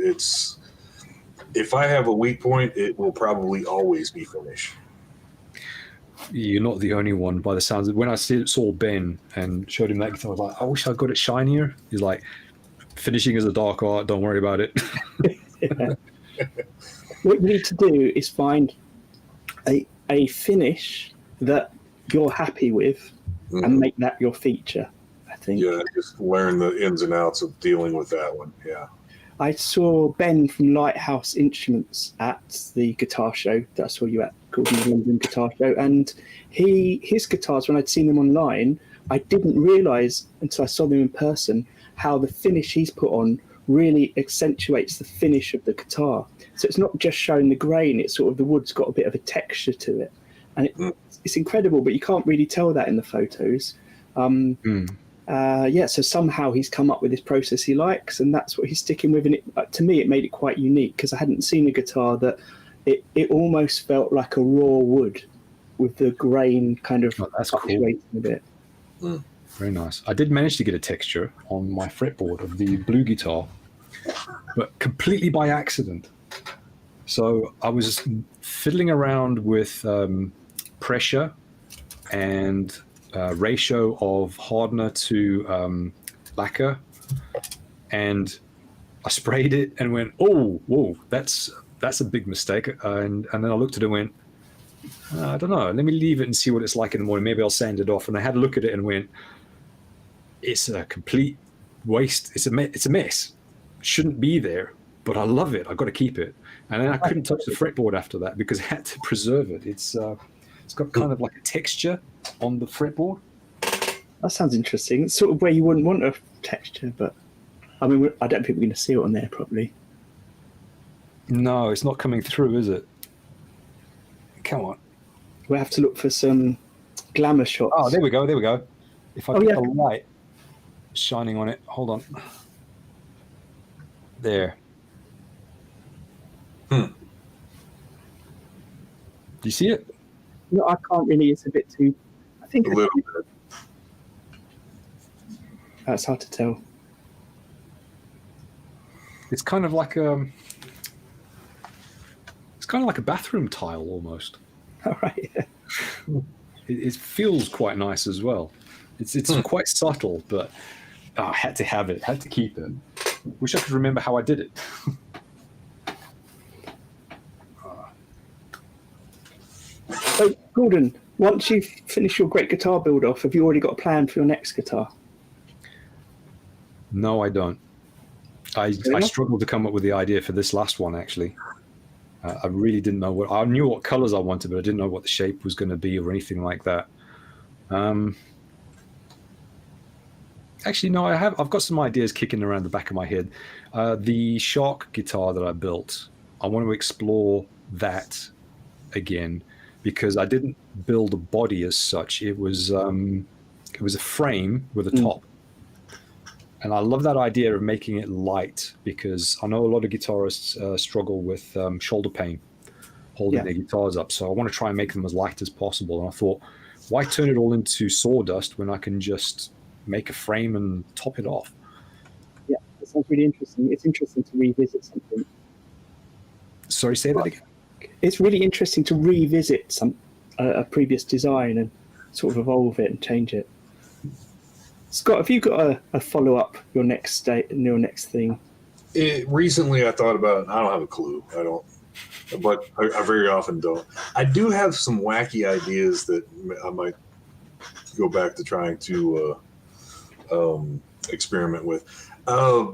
if I have a weak point, it will probably always be finish. You're not the only one by the sounds of it. When I saw Ben and showed him that guitar, I was like, I wish I got it shinier. He's like, finishing is a dark art, don't worry about it. Yeah. What you need to do is find a finish that you're happy with and make that your feature, I think. Yeah, just learn the ins and outs of dealing with that one. Yeah. I saw Ben from Lighthouse Instruments at the guitar show that I saw you at, called the London Guitar Show, and his guitars, when I'd seen them online, I didn't realise until I saw them in person how the finish he's put on really accentuates the finish of the guitar. So it's not just showing the grain, it's sort of the wood's got a bit of a texture to it. And it's incredible, but you can't really tell that in the photos. So somehow he's come up with this process he likes, and that's what he's sticking with. And to me, it made it quite unique, because I hadn't seen a guitar that it almost felt like a raw wood with the grain kind of fluctuating a bit. Very nice. I did manage to get a texture on my fretboard of the blue guitar, but completely by accident. So I was fiddling around with pressure and ratio of hardener to lacquer, and I sprayed it and went, oh, whoa, that's a big mistake. And then I looked at it and went, I don't know, let me leave it and see what it's like in the morning. Maybe I'll sand it off. And I had a look at it and went, it's a complete waste. It's a mess. Shouldn't be there, but I love it. I've got to keep it. And then I couldn't touch the fretboard after that because I had to preserve it. It's got kind of like a texture on the fretboard. That sounds interesting. It's sort of where you wouldn't want a texture, but I mean, I don't think we're going to see it on there probably. No, it's not coming through, is it? Come on. We'll have to look for some glamour shots. Oh, there we go. If I get the light shining on it, hold on. There. Do you see it? No, I can't really. It's a bit too. I think a little bit. That's hard to tell. It's kind of like a bathroom tile almost. All right. Yeah. It feels quite nice as well. It's quite subtle, but I had to have it. Had to keep it. Wish I could remember how I did it. So, Gordon, once you've finished your great guitar build off, have you already got a plan for your next guitar? No, I don't. I struggled to come up with the idea for this last one, actually. I really didn't know I knew what colors I wanted, but I didn't know what the shape was going to be or anything like that. Actually, no, I've got some ideas kicking around the back of my head. The Shark guitar that I built, I want to explore that again, because I didn't build a body as such. It was a frame with a top. And I love that idea of making it light, because I know a lot of guitarists struggle with shoulder pain holding their guitars up. So I want to try and make them as light as possible. And I thought, why turn it all into sawdust when I can just make a frame and top it off? Yeah, that sounds really interesting. It's interesting to revisit something. Sorry, say that again. It's really interesting to revisit a previous design and sort of evolve it and change it. Scott, have you got a follow-up, your next thing? Recently I thought about it. I don't have a clue. but I very often don't. I do have some wacky ideas that I might go back to trying to experiment with.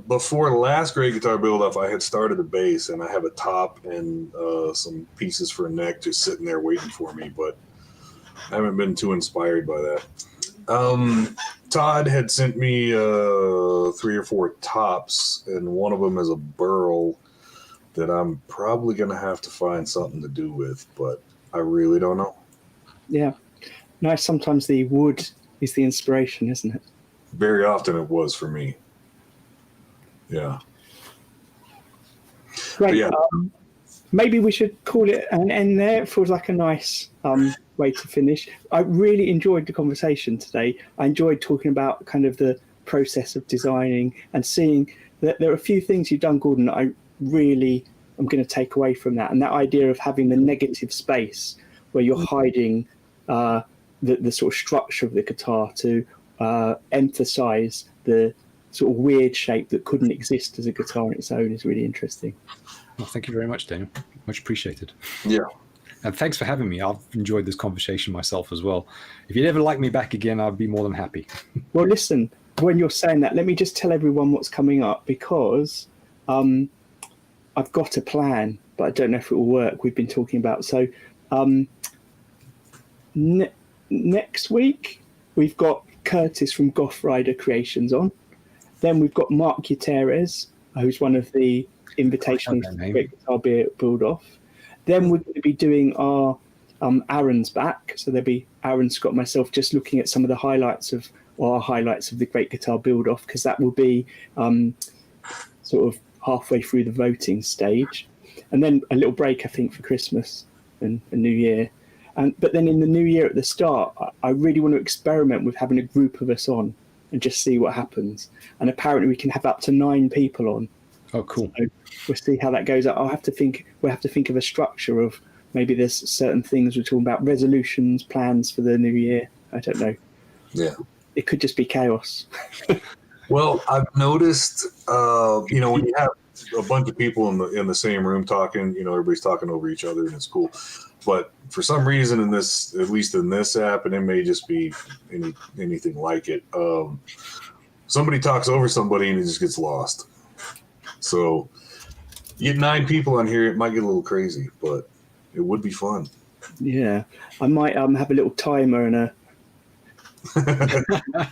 Before the last great guitar build-off, I had started a bass, and I have a top and some pieces for a neck just sitting there waiting for me, but I haven't been too inspired by that. Todd had sent me 3 or 4 tops, and one of them is a burl that I'm probably going to have to find something to do with, but I really don't know. Yeah. Nice. Sometimes the wood is the inspiration, isn't it? Very often it was for me. Yeah. Great. Yeah. Maybe we should call it an end there. It feels like a nice way to finish. I really enjoyed the conversation today. I enjoyed talking about kind of the process of designing and seeing that there are a few things you've done, Gordon, that I really am going to take away from that. And that idea of having the negative space where you're hiding the sort of structure of the guitar to emphasize the sort of weird shape that couldn't exist as a guitar on its own is really interesting. Well, thank you very much, Daniel. Much appreciated. Yeah. And thanks for having me. I've enjoyed this conversation myself as well. If you'd ever like me back again, I'd be more than happy. Well, listen, when you're saying that, let me just tell everyone what's coming up, because I've got a plan, but I don't know if it will work. We've been talking about. So next week, we've got Curtis from Goth Rider Creations on. Then we've got Mark Gutierrez, who's one of the invitational Great Guitar Build-Off. Then we're going to be doing our Arran's back. So there'll be Arran, Scott, myself, just looking at some of the highlights of the Great Guitar Build-Off, because that will be sort of halfway through the voting stage. And then a little break, I think, for Christmas and New Year. But then in the new year at the start, I really want to experiment with having a group of us on and just see what happens. And apparently we can have up to 9 people on. Oh, cool. So we'll see how that goes. We'll have to think of a structure of maybe there's certain things we're talking about, resolutions, plans for the new year. I don't know. Yeah. It could just be chaos. Well, I've noticed, when you have a bunch of people in the same room talking, everybody's talking over each other and it's cool. But for some reason at least in this app, and it may just be anything like it, somebody talks over somebody and it just gets lost. So you get 9 people on here, it might get a little crazy, but it would be fun. Yeah. I might have a little timer and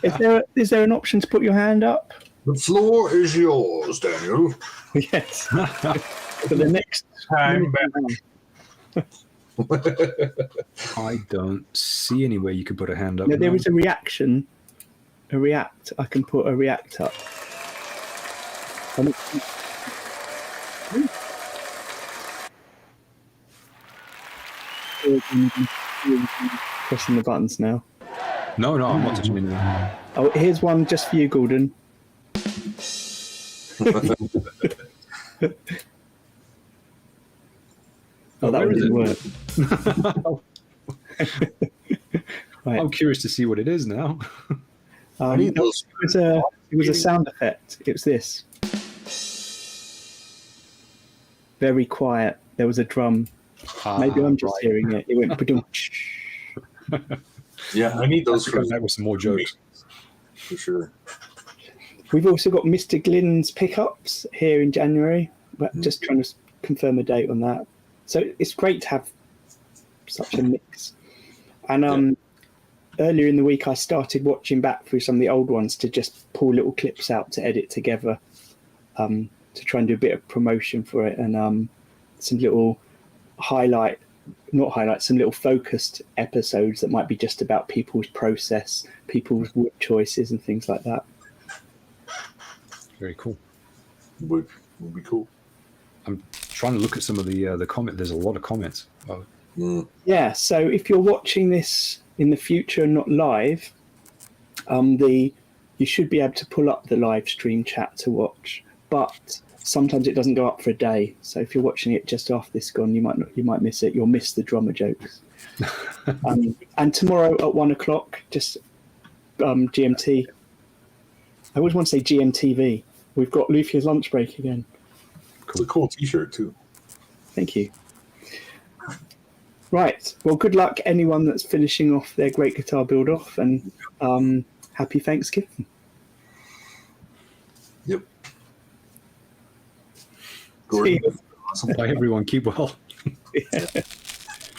is there an option to put your hand up? The floor is yours, Daniel. Yes. For the next time back. I don't see anywhere you could put a hand up. No, there is a reaction. A react. I can put a react up. Pressing the buttons now. No, I'm not touching anything. Oh, here's one just for you, Gordon. Oh, that didn't work. Right. I'm curious to see what it is now. It was a sound effect. It was this. Very quiet. There was a drum. Maybe I'm just hearing it. It went ba-dum. Yeah, I need those for that with some more jokes. For sure. We've also got Mr. Glyn's pickups here in January, but just trying to confirm a date on that. So it's great to have such a mix. And earlier in the week, I started watching back through some of the old ones to just pull little clips out to edit together, to try and do a bit of promotion for it, and some little some little focused episodes that might be just about people's process, people's wood choices and things like that. Very cool. Would be cool. I'm trying to look at some of the comment. There's a lot of comments. Oh. Yeah, so if you're watching this in the future and not live, you should be able to pull up the live stream chat to watch, but sometimes it doesn't go up for a day. So if you're watching it just after this gone, you might miss it. You'll miss the drummer jokes. And tomorrow at 1:00, just GMT. I always want to say GMTV. We've got Luthier's lunch break again. It's a cool T-shirt too. Thank you. Right. Well, good luck anyone that's finishing off their great guitar build off, and happy Thanksgiving. Yep. See you. Awesome. Bye, everyone. Keep well. Yeah.